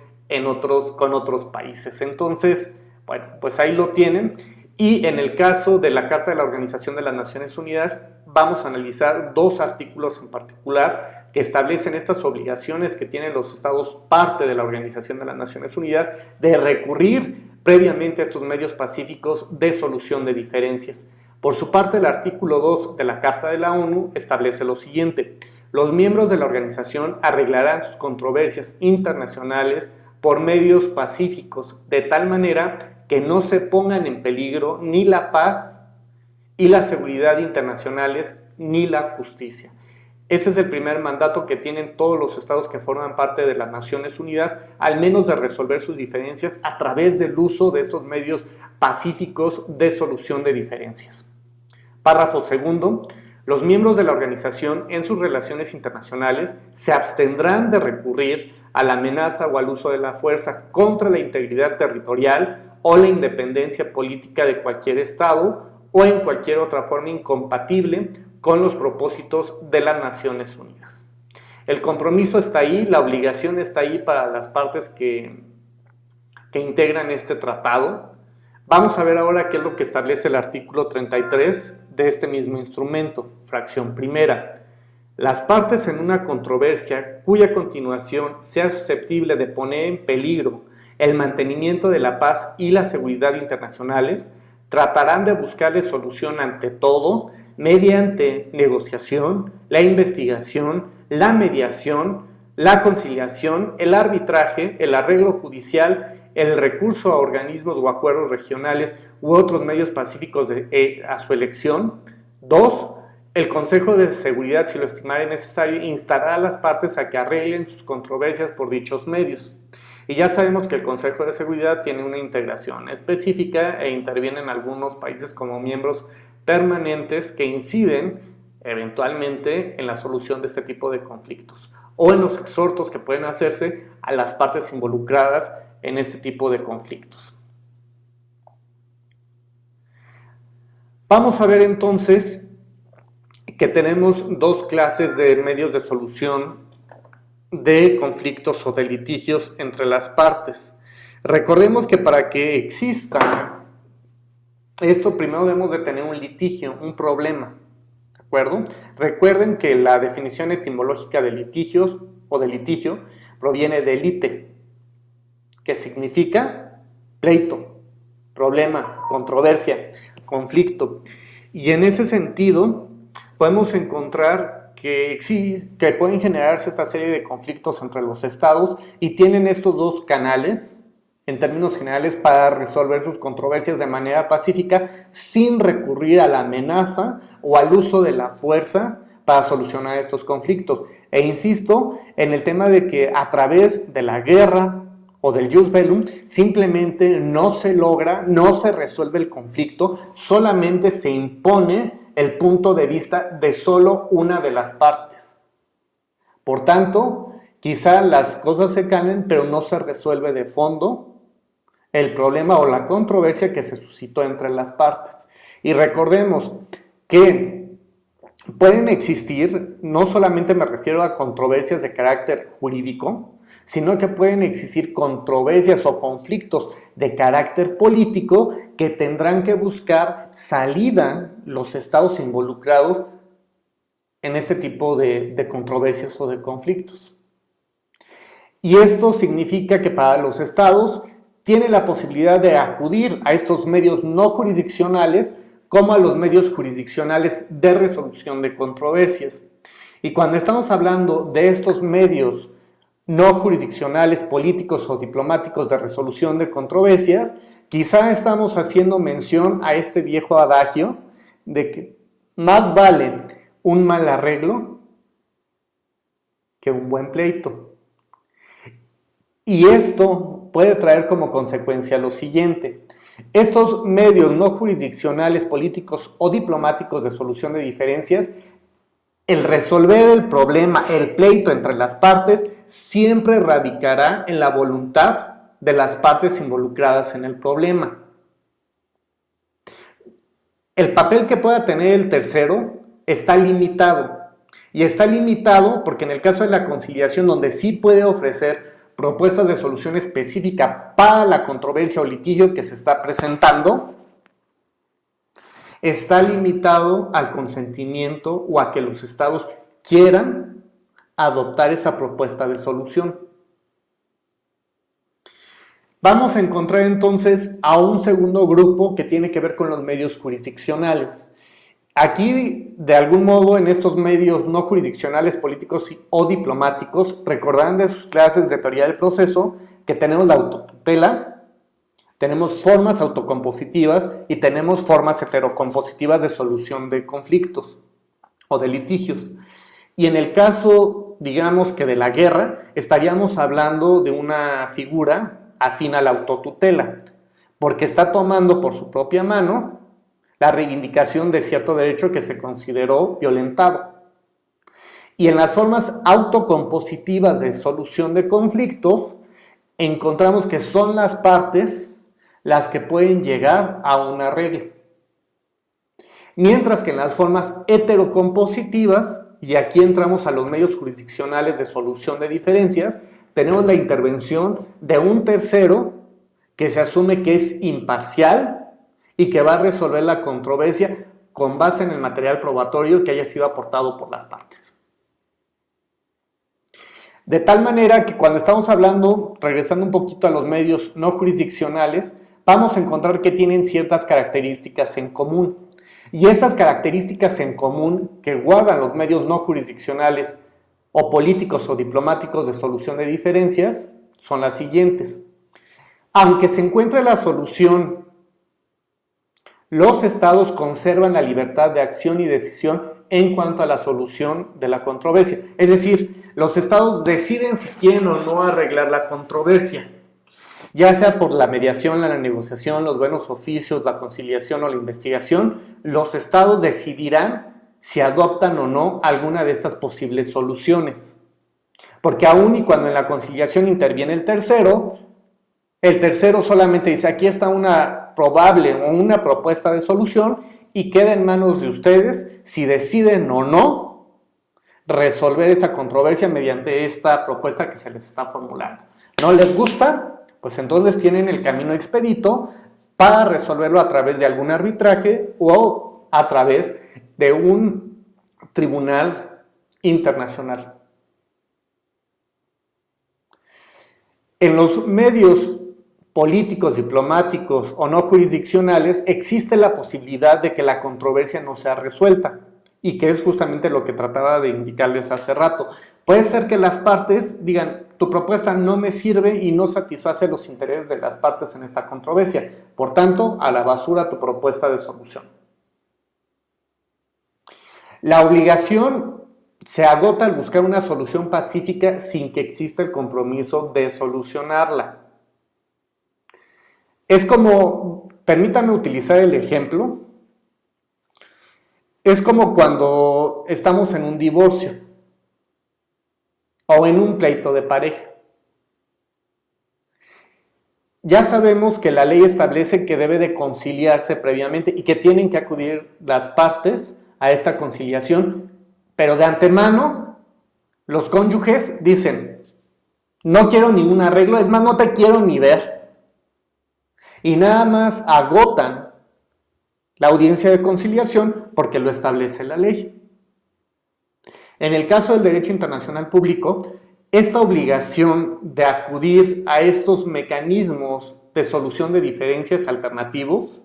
con otros países. Entonces, bueno, pues ahí lo tienen. Y en el caso de la Carta de la Organización de las Naciones Unidas, vamos a analizar dos artículos en particular que establecen estas obligaciones que tienen los estados parte de la Organización de las Naciones Unidas de recurrir previamente a estos medios pacíficos de solución de diferencias. Por su parte, el artículo 2 de la Carta de la ONU establece lo siguiente: los miembros de la organización arreglarán sus controversias internacionales por medios pacíficos, de tal manera que no se pongan en peligro ni la paz y la seguridad internacionales ni la justicia. Este es el primer mandato que tienen todos los estados que forman parte de las Naciones Unidas, al menos de resolver sus diferencias a través del uso de estos medios pacíficos de solución de diferencias. Párrafo segundo. Los miembros de la organización en sus relaciones internacionales se abstendrán de recurrir a la amenaza o al uso de la fuerza contra la integridad territorial o la independencia política de cualquier estado o en cualquier otra forma incompatible con los propósitos de las Naciones Unidas. El compromiso está ahí, la obligación está ahí para las partes que integran este tratado. Vamos a ver ahora qué es lo que establece el artículo 33 de este mismo instrumento, fracción primera. Las partes en una controversia cuya continuación sea susceptible de poner en peligro el mantenimiento de la paz y la seguridad internacionales tratarán de buscarle solución ante todo mediante negociación, la investigación, la mediación, la conciliación, el arbitraje, el arreglo judicial, el recurso a organismos o acuerdos regionales u otros medios pacíficos a su elección. 2. El Consejo de Seguridad, si lo estimare necesario, instará a las partes a que arreglen sus controversias por dichos medios. Y ya sabemos que el Consejo de Seguridad tiene una integración específica e interviene en algunos países como miembros permanentes que inciden eventualmente en la solución de este tipo de conflictos o en los exhortos que pueden hacerse a las partes involucradas en este tipo de conflictos. Vamos a ver entonces que tenemos dos clases de medios de solución de conflictos o de litigios entre las partes. Recordemos que para que exista esto, primero debemos de tener un litigio, un problema, ¿de acuerdo? Recuerden que la definición etimológica de litigios o de litigio proviene de lite, que significa pleito, problema, controversia, conflicto. Y en ese sentido, podemos encontrar que pueden generarse esta serie de conflictos entre los estados y tienen estos dos canales, en términos generales, para resolver sus controversias de manera pacífica sin recurrir a la amenaza o al uso de la fuerza para solucionar estos conflictos. E insisto en el tema de que a través de la guerra o del jus bellum simplemente no se logra, no se resuelve el conflicto, solamente se impone el punto de vista de solo una de las partes. Por tanto, quizá las cosas se calmen, pero no se resuelve de fondo el problema o la controversia que se suscitó entre las partes. Y recordemos que pueden existir, no solamente me refiero a controversias de carácter jurídico, sino que pueden existir controversias o conflictos de carácter político que tendrán que buscar salida los estados involucrados en este tipo de controversias o de conflictos. Y esto significa que para los estados tienen la posibilidad de acudir a estos medios no jurisdiccionales como a los medios jurisdiccionales de resolución de controversias. Y cuando estamos hablando de estos medios no jurisdiccionales, políticos o diplomáticos de resolución de controversias, quizá estamos haciendo mención a este viejo adagio de que más vale un mal arreglo que un buen pleito. Y esto puede traer como consecuencia lo siguiente: estos medios no jurisdiccionales, políticos o diplomáticos de solución de diferencias, el resolver el problema, el pleito entre las partes, siempre radicará en la voluntad de las partes involucradas en el problema. El papel que pueda tener el tercero está limitado. Y está limitado porque en el caso de la conciliación, donde sí puede ofrecer propuestas de solución específica para la controversia o litigio que se está presentando, está limitado al consentimiento o a que los estados quieran adoptar esa propuesta de solución. Vamos a encontrar entonces a un segundo grupo que tiene que ver con los medios jurisdiccionales. Aquí, de algún modo, en estos medios no jurisdiccionales, políticos o diplomáticos, recordarán de sus clases de teoría del proceso que tenemos la autotutela, tenemos formas autocompositivas y tenemos formas heterocompositivas de solución de conflictos o de litigios. Y en el caso, digamos que de la guerra, estaríamos hablando de una figura afín a la autotutela, porque está tomando por su propia mano la reivindicación de cierto derecho que se consideró violentado. Y en las formas autocompositivas de solución de conflictos, encontramos que son las partes las que pueden llegar a un arreglo. Mientras que en las formas heterocompositivas, y aquí entramos a los medios jurisdiccionales de solución de diferencias, tenemos la intervención de un tercero que se asume que es imparcial y que va a resolver la controversia con base en el material probatorio que haya sido aportado por las partes. De tal manera que cuando estamos hablando, regresando un poquito a los medios no jurisdiccionales, vamos a encontrar que tienen ciertas características en común. Y estas características en común que guardan los medios no jurisdiccionales o políticos o diplomáticos de solución de diferencias son las siguientes. Aunque se encuentre la solución, los estados conservan la libertad de acción y decisión en cuanto a la solución de la controversia. Es decir, los estados deciden si quieren o no arreglar la controversia, ya sea por la mediación, la negociación, los buenos oficios, la conciliación o la investigación. Los estados decidirán si adoptan o no alguna de estas posibles soluciones. Porque aún y cuando en la conciliación interviene el tercero solamente dice: aquí está una probable o una propuesta de solución y queda en manos de ustedes si deciden o no resolver esa controversia mediante esta propuesta que se les está formulando. ¿No les gusta? Pues entonces tienen el camino expedito para resolverlo a través de algún arbitraje o a través de un tribunal internacional. En los medios políticos, diplomáticos o no jurisdiccionales, existe la posibilidad de que la controversia no sea resuelta, y que es justamente lo que trataba de indicarles hace rato. Puede ser que las partes digan, tu propuesta no me sirve y no satisface los intereses de las partes en esta controversia, por tanto, a la basura tu propuesta de solución. La obligación se agota al buscar una solución pacífica sin que exista el compromiso de solucionarla. Es como, permítame utilizar el ejemplo, es como cuando estamos en un divorcio o en un pleito de pareja. Ya sabemos que la ley establece que debe de conciliarse previamente y que tienen que acudir las partes a esta conciliación, pero de antemano los cónyuges dicen, no quiero ningún arreglo, es más, no te quiero ni ver. Y nada más agotan la audiencia de conciliación porque lo establece la ley. En el caso del derecho internacional público, esta obligación de acudir a estos mecanismos de solución de diferencias alternativos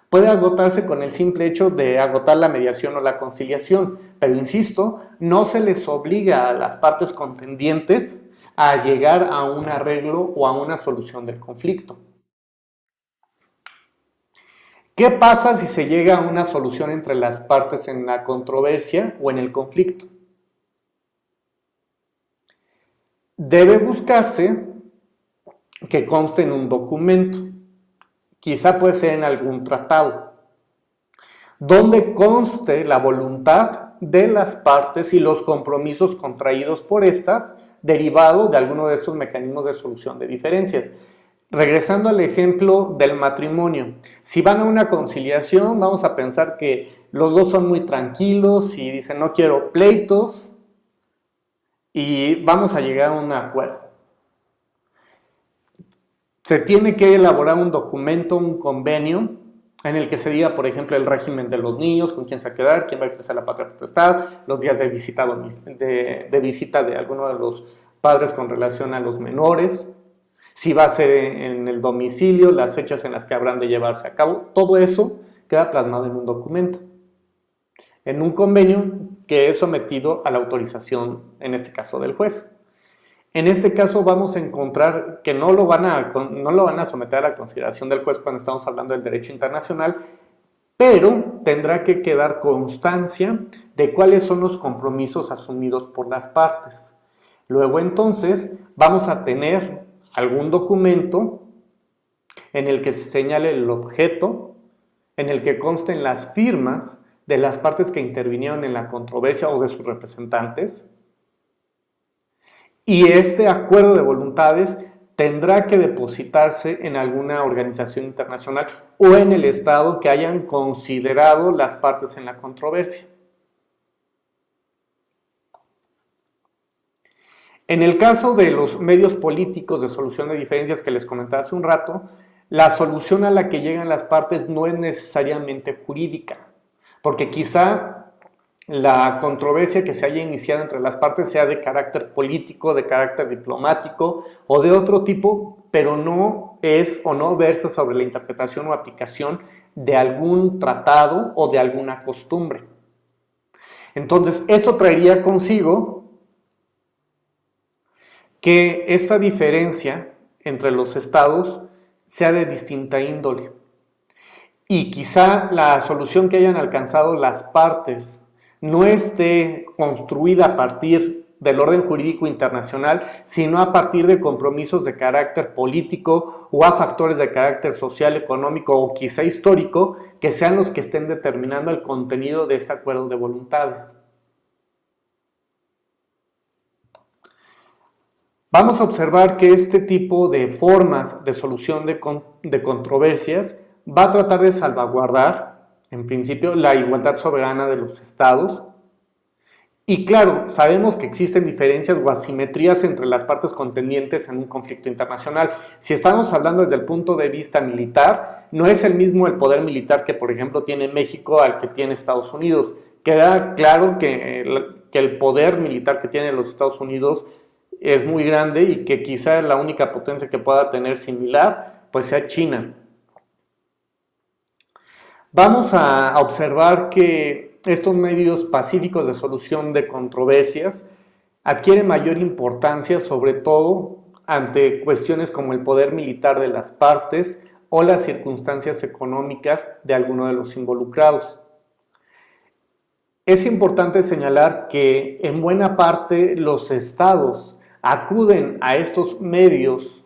puede agotarse con el simple hecho de agotar la mediación o la conciliación, pero insisto, no se les obliga a las partes contendientes a llegar a un arreglo o a una solución del conflicto. ¿Qué pasa si se llega a una solución entre las partes en la controversia o en el conflicto? Debe buscarse que conste en un documento, quizá puede ser en algún tratado, donde conste la voluntad de las partes y los compromisos contraídos por estas, derivado de alguno de estos mecanismos de solución de diferencias. Regresando al ejemplo del matrimonio, si van a una conciliación, vamos a pensar que los dos son muy tranquilos y dicen no quiero pleitos y vamos a llegar a un acuerdo. Se tiene que elaborar un documento, un convenio, en el que se diga, por ejemplo, el régimen de los niños, con quién se va a quedar, quién va a ejercer la patria potestad, los días de visita de alguno de los padres con relación a los menores, si va a ser en el domicilio, las fechas en las que habrán de llevarse a cabo, todo eso queda plasmado en un documento, en un convenio que es sometido a la autorización, en este caso, del juez. En este caso vamos a encontrar que no lo van a someter a la consideración del juez cuando estamos hablando del derecho internacional, pero tendrá que quedar constancia de cuáles son los compromisos asumidos por las partes. Luego entonces vamos a tener algún documento en el que se señale el objeto, en el que consten las firmas de las partes que intervinieron en la controversia o de sus representantes, y este acuerdo de voluntades tendrá que depositarse en alguna organización internacional o en el estado que hayan considerado las partes en la controversia. En el caso de los medios políticos de solución de diferencias que les comentaba hace un rato, la solución a la que llegan las partes no es necesariamente jurídica, porque quizá la controversia que se haya iniciado entre las partes sea de carácter político, de carácter diplomático o de otro tipo, pero no es o no versa sobre la interpretación o aplicación de algún tratado o de alguna costumbre. Entonces, esto traería consigo que esta diferencia entre los estados sea de distinta índole y quizá la solución que hayan alcanzado las partes no esté construida a partir del orden jurídico internacional, sino a partir de compromisos de carácter político o a factores de carácter social, económico o quizá histórico, que sean los que estén determinando el contenido de este acuerdo de voluntades. Vamos a observar que este tipo de formas de solución de controversias va a tratar de salvaguardar, en principio, la igualdad soberana de los estados. Y claro, sabemos que existen diferencias o asimetrías entre las partes contendientes en un conflicto internacional. Si estamos hablando desde el punto de vista militar, no es el mismo el poder militar que, por ejemplo, tiene México al que tiene Estados Unidos. Queda claro que el poder militar que tiene los Estados Unidos es muy grande y que quizá la única potencia que pueda tener similar pues sea China. Vamos a observar que estos medios pacíficos de solución de controversias adquieren mayor importancia, sobre todo ante cuestiones como el poder militar de las partes o las circunstancias económicas de alguno de los involucrados. Es importante señalar que en buena parte los estados acuden a estos medios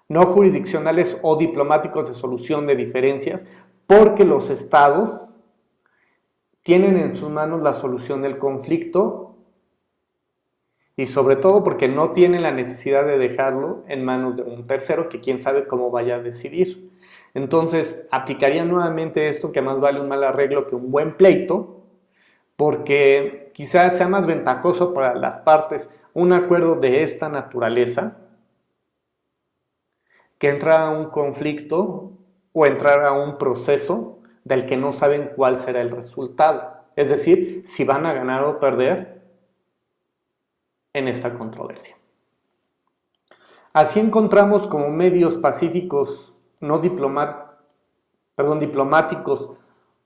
no jurisdiccionales o diplomáticos de solución de diferencias porque los estados tienen en sus manos la solución del conflicto y sobre todo porque no tienen la necesidad de dejarlo en manos de un tercero que quién sabe cómo vaya a decidir. Entonces aplicaría nuevamente esto, que más vale un mal arreglo que un buen pleito, porque quizás sea más ventajoso para las partes un acuerdo de esta naturaleza que entrar a un conflicto o entrar a un proceso del que no saben cuál será el resultado, es decir, si van a ganar o perder en esta controversia. Así encontramos como medios pacíficos no diplomáticos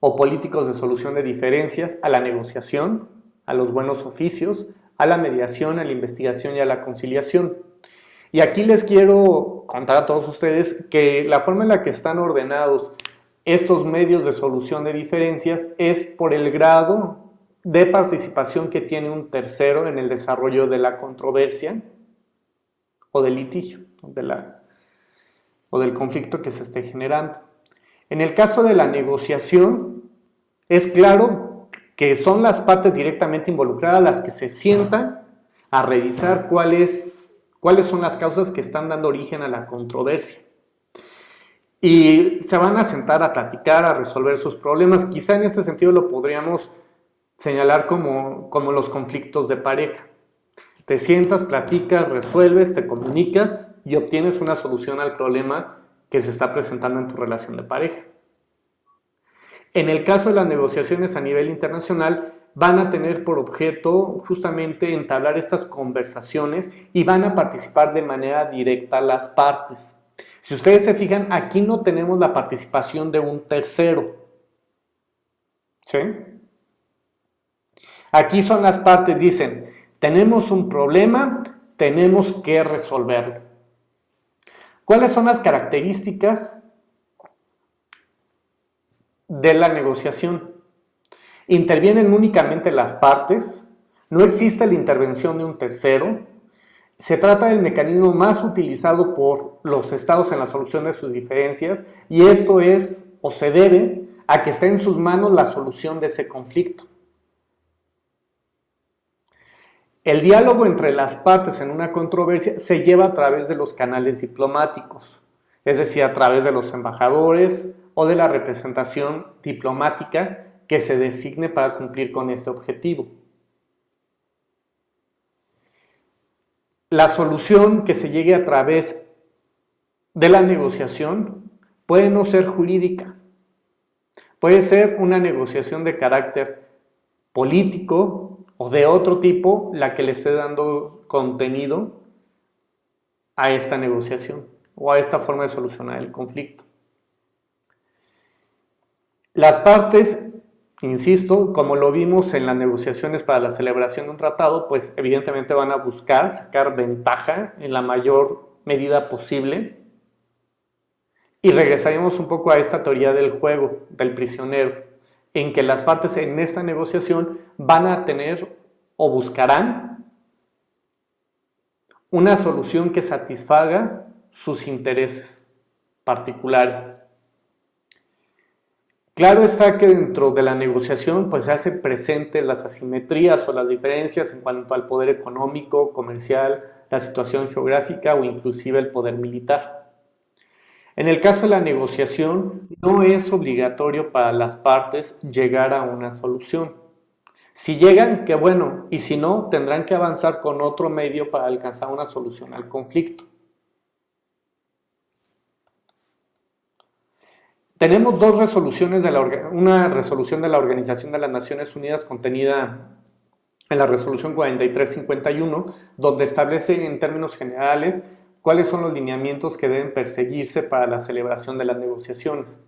o políticos de solución de diferencias a la negociación, a los buenos oficios, a la mediación, a la investigación y a la conciliación. Y aquí les quiero contar a todos ustedes que la forma en la que están ordenados estos medios de solución de diferencias es por el grado de participación que tiene un tercero en el desarrollo de la controversia o del litigio o del conflicto que se esté generando. En el caso de la negociación, es claro que son las partes directamente involucradas las que se sientan a revisar cuáles son las causas que están dando origen a la controversia. Y se van a sentar a platicar, a resolver sus problemas. Quizá en este sentido lo podríamos señalar como los conflictos de pareja. Te sientas, platicas, resuelves, te comunicas y obtienes una solución al problema que se está presentando en tu relación de pareja. En el caso de las negociaciones a nivel internacional, van a tener por objeto justamente entablar estas conversaciones y van a participar de manera directa las partes. Si ustedes se fijan, aquí no tenemos la participación de un tercero. ¿Sí? Aquí son las partes, dicen, tenemos un problema, tenemos que resolverlo. ¿Cuáles son las características de la negociación? Intervienen únicamente las partes, no existe la intervención de un tercero, se trata del mecanismo más utilizado por los estados en la solución de sus diferencias y esto es o se debe a que esté en sus manos la solución de ese conflicto. El diálogo entre las partes en una controversia se lleva a través de los canales diplomáticos, es decir, a través de los embajadores o de la representación diplomática que se designe para cumplir con este objetivo. La solución que se llegue a través de la negociación puede no ser jurídica, puede ser una negociación de carácter político o de otro tipo la que le esté dando contenido a esta negociación o a esta forma de solucionar el conflicto. Las partes, insisto, como lo vimos en las negociaciones para la celebración de un tratado, pues evidentemente van a buscar sacar ventaja en la mayor medida posible. Y regresaremos un poco a esta teoría del juego, del prisionero, en que las partes en esta negociación van a tener o buscarán una solución que satisfaga sus intereses particulares. Claro está que dentro de la negociación pues se hacen presentes las asimetrías o las diferencias en cuanto al poder económico, comercial, la situación geográfica o inclusive el poder militar. En el caso de la negociación no es obligatorio para las partes llegar a una solución. Si llegan, qué bueno, y si no, tendrán que avanzar con otro medio para alcanzar una solución al conflicto. Tenemos dos resoluciones, una resolución de la Organización de las Naciones Unidas contenida en la resolución 4351, donde establece en términos generales cuáles son los lineamientos que deben perseguirse para la celebración de las negociaciones.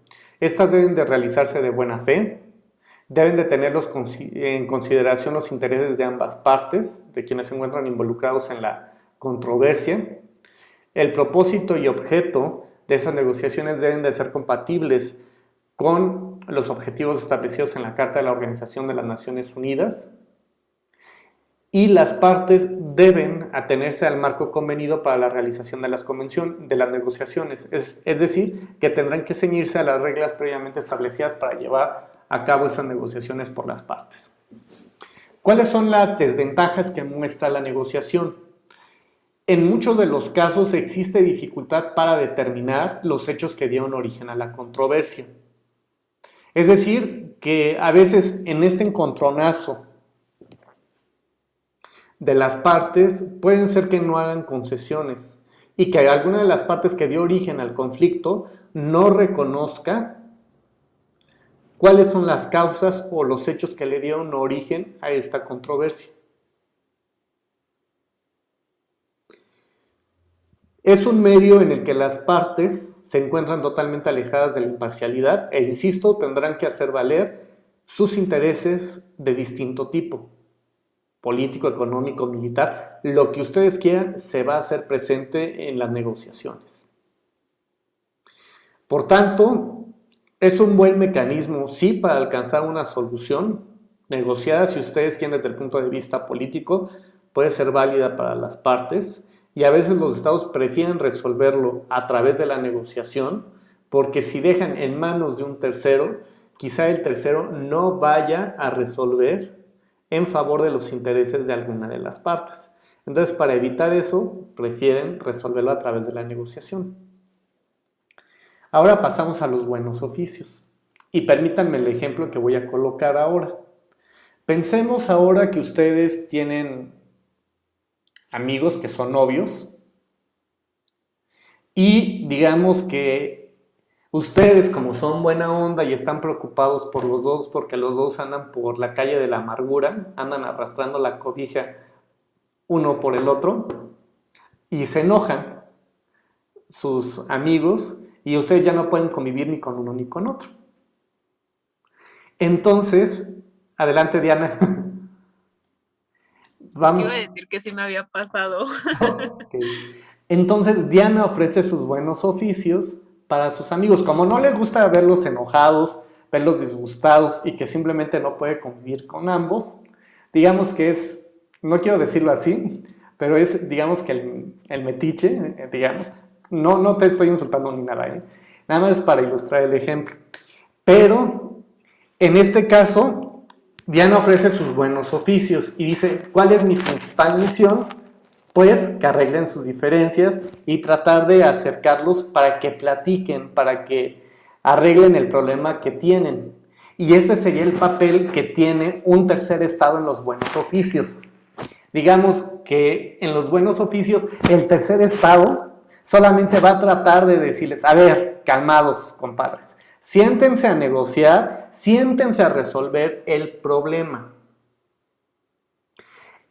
Estas deben de realizarse de buena fe, deben de tener en consideración los intereses de ambas partes, de quienes se encuentran involucrados en la controversia. El propósito y objeto de esas negociaciones deben de ser compatibles con los objetivos establecidos en la Carta de la Organización de las Naciones Unidas, y las partes deben atenerse al marco convenido para la realización de las negociaciones, es decir, que tendrán que ceñirse a las reglas previamente establecidas para llevar a cabo esas negociaciones por las partes. ¿Cuáles son las desventajas que muestra la negociación? En muchos de los casos existe dificultad para determinar los hechos que dieron origen a la controversia. Es decir, que a veces en este encontronazo de las partes pueden ser que no hagan concesiones y que alguna de las partes que dio origen al conflicto no reconozca cuáles son las causas o los hechos que le dieron origen a esta controversia. Es un medio en el que las partes se encuentran totalmente alejadas de la imparcialidad e, insisto, tendrán que hacer valer sus intereses de distinto tipo: político, económico, militar, lo que ustedes quieran, se va a hacer presente en las negociaciones. Por tanto, es un buen mecanismo, sí, para alcanzar una solución negociada, si ustedes quieren, desde el punto de vista político, puede ser válida para las partes, y a veces los estados prefieren resolverlo a través de la negociación, porque si dejan en manos de un tercero, quizá el tercero no vaya a resolver en favor de los intereses de alguna de las partes. Entonces, para evitar eso, prefieren resolverlo a través de la negociación. Ahora pasamos a los buenos oficios. Y permítanme el ejemplo que voy a colocar ahora. Pensemos ahora que ustedes tienen amigos que son novios y digamos que ustedes, como son buena onda y están preocupados por los dos, porque los dos andan por la calle de la amargura, andan arrastrando la cobija uno por el otro, y se enojan sus amigos y ustedes ya no pueden convivir ni con uno ni con otro. Entonces, adelante, Diana. Vamos. Iba a decir que sí me había pasado. Okay. Entonces, Diana ofrece sus buenos oficios para sus amigos. Como no le gusta verlos enojados, verlos disgustados y que simplemente no puede convivir con ambos, digamos que es, no quiero decirlo así, pero es, digamos que el metiche, digamos, no te estoy insultando ni nada, nada más es para ilustrar el ejemplo. Pero, en este caso, Diana ofrece sus buenos oficios y dice, ¿cuál es mi principal misión? Pues que arreglen sus diferencias y tratar de acercarlos para que platiquen, para que arreglen el problema que tienen. Y este sería el papel que tiene un tercer estado en los buenos oficios. Digamos que en los buenos oficios el tercer estado solamente va a tratar de decirles, a ver, calmados, compadres, siéntense a negociar, siéntense a resolver el problema.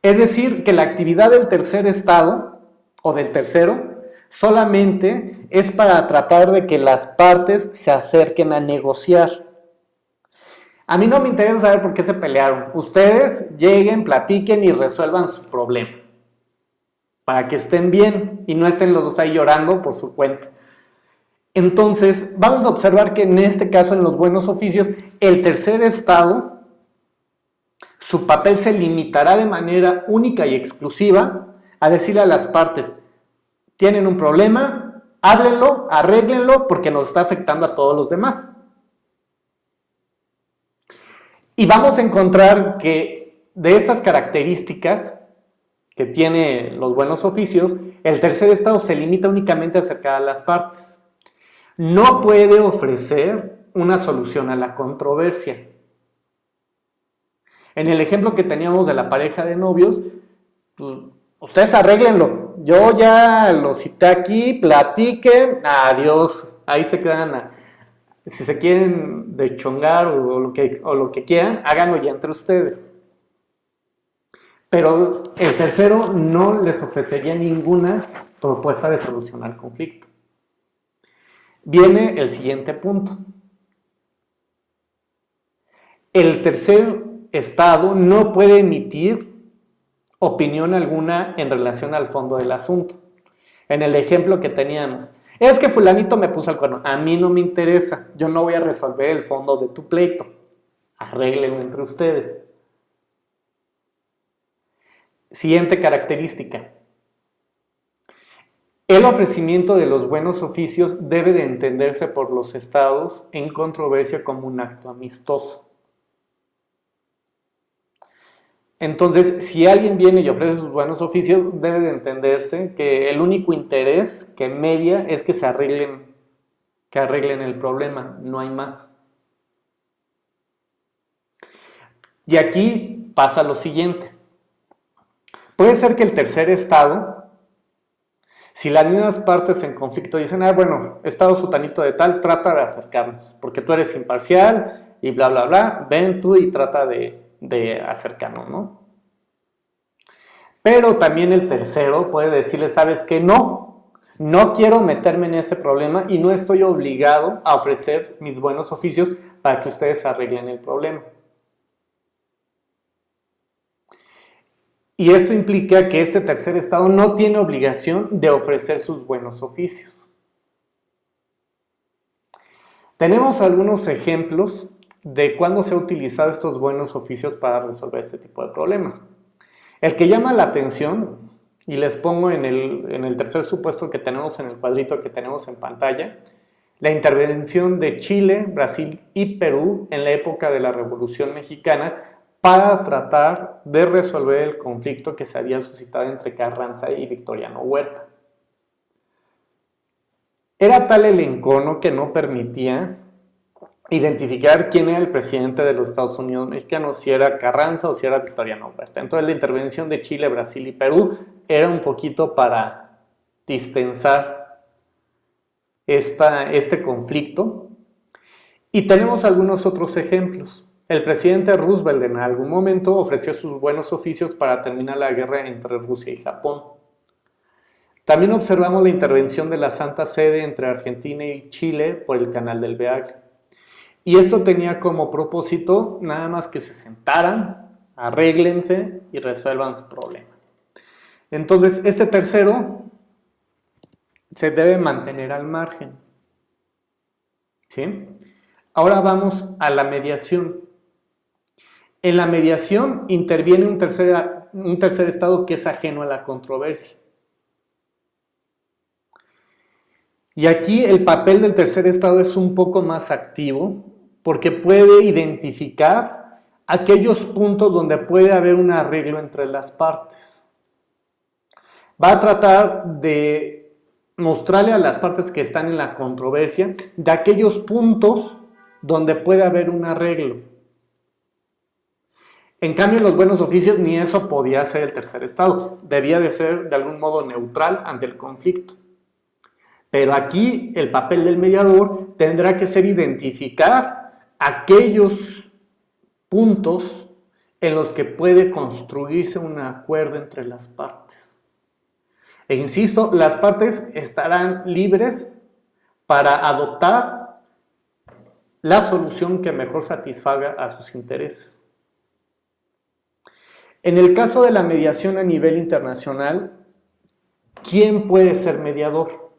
Es decir, que la actividad del tercer estado o del tercero solamente es para tratar de que las partes se acerquen a negociar. A mí no me interesa saber por qué se pelearon. Ustedes lleguen, platiquen y resuelvan su problema para que estén bien y no estén los dos ahí llorando por su cuenta. Entonces, vamos a observar que en este caso, en los buenos oficios, el tercer estado, su papel se limitará de manera única y exclusiva a decirle a las partes, tienen un problema, háblenlo, arréglenlo, porque nos está afectando a todos los demás. Y vamos a encontrar que de estas características que tiene los buenos oficios, el tercer estado se limita únicamente a acercar a las partes. No puede ofrecer una solución a la controversia. En el ejemplo que teníamos de la pareja de novios, pues, ustedes arréglenlo. Yo ya lo cité aquí, platiquen, adiós. Ahí se quedan. Si se quieren deschongar o lo que quieran, háganlo ya entre ustedes. Pero el tercero no les ofrecería ninguna propuesta de solución al conflicto. Viene el siguiente punto. El tercer estado no puede emitir opinión alguna en relación al fondo del asunto. En el ejemplo que teníamos, es que fulanito me puso el cuerno, a mí no me interesa, yo no voy a resolver el fondo de tu pleito, arréglenlo entre ustedes. Siguiente característica. El ofrecimiento de los buenos oficios debe de entenderse por los estados en controversia como un acto amistoso. Entonces, si alguien viene y ofrece sus buenos oficios, debe de entenderse que el único interés que media es que arreglen el problema, no hay más. Y aquí pasa lo siguiente. Puede ser que el tercer estado, si las mismas partes en conflicto dicen, bueno, estado sutanito de tal, trata de acercarnos, porque tú eres imparcial y bla, bla, bla, ven tú y trata de acercarnos, ¿no? Pero también el tercero puede decirle, ¿sabes qué? No quiero meterme en ese problema y no estoy obligado a ofrecer mis buenos oficios para que ustedes arreglen el problema. Y esto implica que este tercer estado no tiene obligación de ofrecer sus buenos oficios. Tenemos algunos ejemplos de cuándo se han utilizado estos buenos oficios para resolver este tipo de problemas. El que llama la atención, y les pongo en el tercer supuesto que tenemos en el cuadrito que tenemos en pantalla, la intervención de Chile, Brasil y Perú en la época de la Revolución Mexicana para tratar de resolver el conflicto que se había suscitado entre Carranza y Victoriano Huerta. Era tal el encono que no permitía identificar quién era el presidente de los Estados Unidos mexicanos, si era Carranza o si era Victoriano Huerta. Entonces la intervención de Chile, Brasil y Perú era un poquito para distensar este conflicto. Y tenemos algunos otros ejemplos. El presidente Roosevelt en algún momento ofreció sus buenos oficios para terminar la guerra entre Rusia y Japón. También observamos la intervención de la Santa Sede entre Argentina y Chile por el canal del Beagle. Y esto tenía como propósito nada más que se sentaran, arréglense y resuelvan su problema. Entonces, este tercero se debe mantener al margen. ¿Sí? Ahora vamos a la mediación. En la mediación interviene un tercer estado que es ajeno a la controversia. Y aquí el papel del tercer estado es un poco más activo porque puede identificar aquellos puntos donde puede haber un arreglo entre las partes. Va a tratar de mostrarle a las partes que están en la controversia de aquellos puntos donde puede haber un arreglo. En cambio, en los buenos oficios ni eso podía ser el tercer estado. Debía de ser de algún modo neutral ante el conflicto. Pero aquí el papel del mediador tendrá que ser identificar aquellos puntos en los que puede construirse un acuerdo entre las partes. E insisto, las partes estarán libres para adoptar la solución que mejor satisfaga a sus intereses. En el caso de la mediación a nivel internacional, ¿quién puede ser mediador?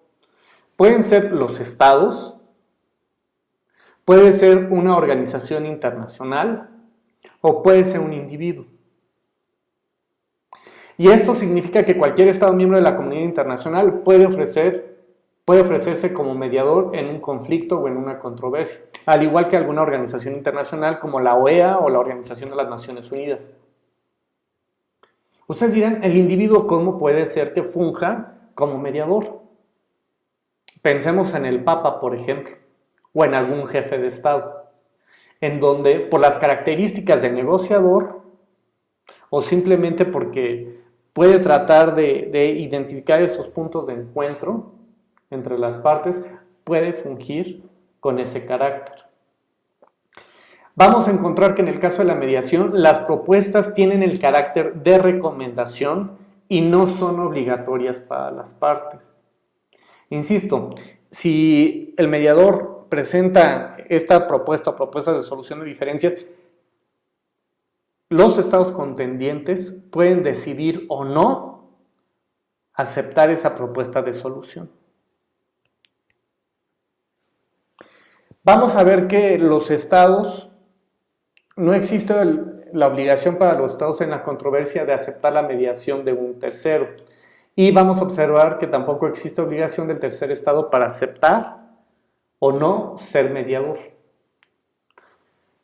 Pueden ser los estados, puede ser una organización internacional o puede ser un individuo. Y esto significa que cualquier estado miembro de la comunidad internacional puede ofrecerse como mediador en un conflicto o en una controversia, al igual que alguna organización internacional como la OEA o la Organización de las Naciones Unidas. Ustedes dirán, ¿el individuo cómo puede ser que funja como mediador? Pensemos en el Papa, por ejemplo, o en algún jefe de Estado, en donde por las características del negociador o simplemente porque puede tratar de identificar estos puntos de encuentro entre las partes, puede fungir con ese carácter. Vamos a encontrar que en el caso de la mediación, las propuestas tienen el carácter de recomendación y no son obligatorias para las partes. Insisto, si el mediador presenta esta propuesta de solución de diferencias, los estados contendientes pueden decidir o no aceptar esa propuesta de solución. Vamos a ver que los estados, no existe la obligación para los estados en la controversia de aceptar la mediación de un tercero. Y vamos a observar que tampoco existe obligación del tercer estado para aceptar o no ser mediador.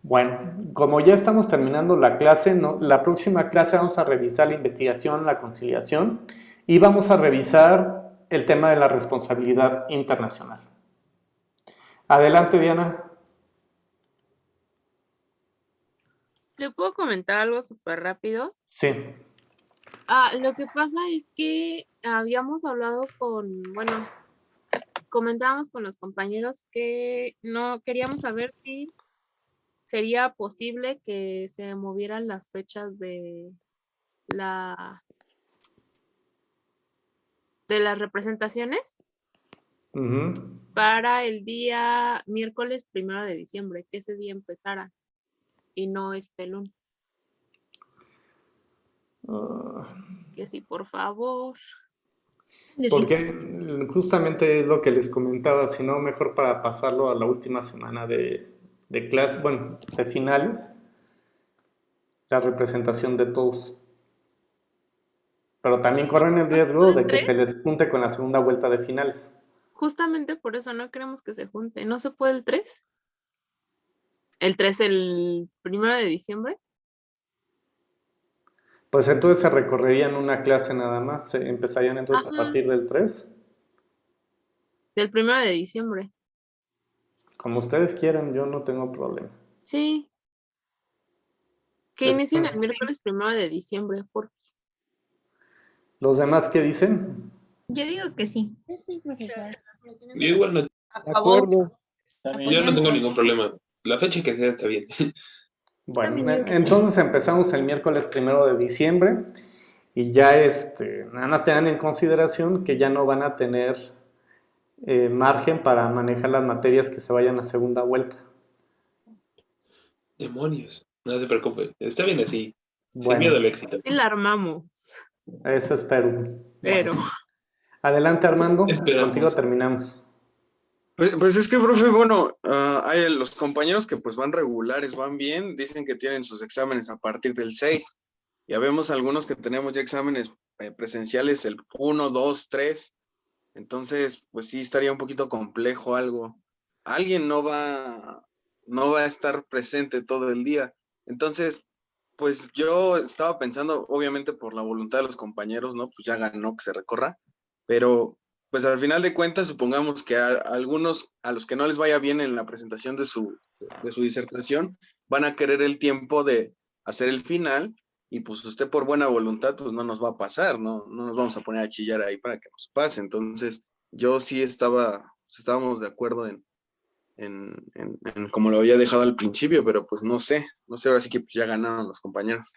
Bueno, como ya estamos terminando la clase, la próxima clase vamos a revisar la investigación, la conciliación y vamos a revisar el tema de la responsabilidad internacional. Adelante, Diana. ¿Le puedo comentar algo súper rápido? Sí. Lo que pasa es que habíamos hablado comentábamos con los compañeros que no queríamos saber si sería posible que se movieran las fechas de las representaciones para el día miércoles 1 de diciembre, que ese día empezara y no este lunes. Que sí, por favor. Porque justamente es lo que les comentaba, si no, mejor para pasarlo a la última semana de clase, bueno, de finales, la representación de todos. Pero también corren el riesgo de que se les junte con la segunda vuelta de finales. Justamente por eso no queremos que se junte. ¿No se puede el 3? ¿El 3 el 1 de diciembre? Pues entonces se recorrerían una clase nada más, se empezarían entonces a partir del 3. Del 1 de diciembre. Como ustedes quieran, yo no tengo problema. Sí. Que inicien el miércoles 1 de diciembre, por ¿Los demás qué dicen? Yo digo que sí. Sí, profesor. Yo igual no, De acuerdo. yo no tengo ningún problema. La fecha que sea está bien. Bueno, entonces empezamos el miércoles 1 de diciembre y ya nada más tengan en consideración que ya no van a tener margen para manejar las materias que se vayan a segunda vuelta. Demonios. No se preocupe. Está bien así. Bueno, Sin miedo al éxito. Sí la armamos. Eso espero. Pero. Bueno. Adelante, Armando. Esperamos. Contigo terminamos. Pues es que, profe, bueno, hay los compañeros que pues van regulares, van bien, dicen que tienen sus exámenes a partir del 6. Ya vemos algunos que tenemos ya exámenes presenciales el 1, 2, 3. Entonces, pues sí, estaría un poquito complejo algo. Alguien no va a estar presente todo el día. Entonces, pues yo estaba pensando, obviamente por la voluntad de los compañeros, ¿no? Pues ya ganó que se recorra, pero pues al final de cuentas, supongamos que a algunos, a los que no les vaya bien en la presentación de su disertación, van a querer el tiempo de hacer el final, y pues usted por buena voluntad, pues no nos va a pasar, no nos vamos a poner a chillar ahí para que nos pase. Entonces, yo sí estábamos de acuerdo en como lo había dejado al principio, pero pues no sé, ahora sí que pues ya ganaron los compañeros.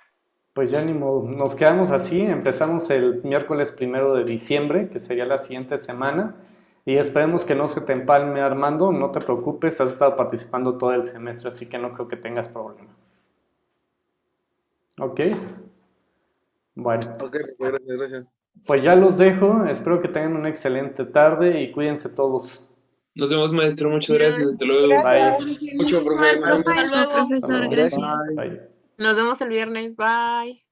Pues ya ni modo, nos quedamos así, empezamos el miércoles 1 de diciembre, que sería la siguiente semana, y esperemos que no se te empalme, Armando, no te preocupes, has estado participando todo el semestre, así que no creo que tengas problema. ¿Ok? Bueno. Ok, gracias. Pues ya los dejo, espero que tengan una excelente tarde y cuídense todos. Nos vemos, maestro. Muchas gracias. Hasta luego. Bye. Mucho, profe. Hasta luego, profesor. Gracias. Gracias. Bye. Nos vemos el viernes. Bye.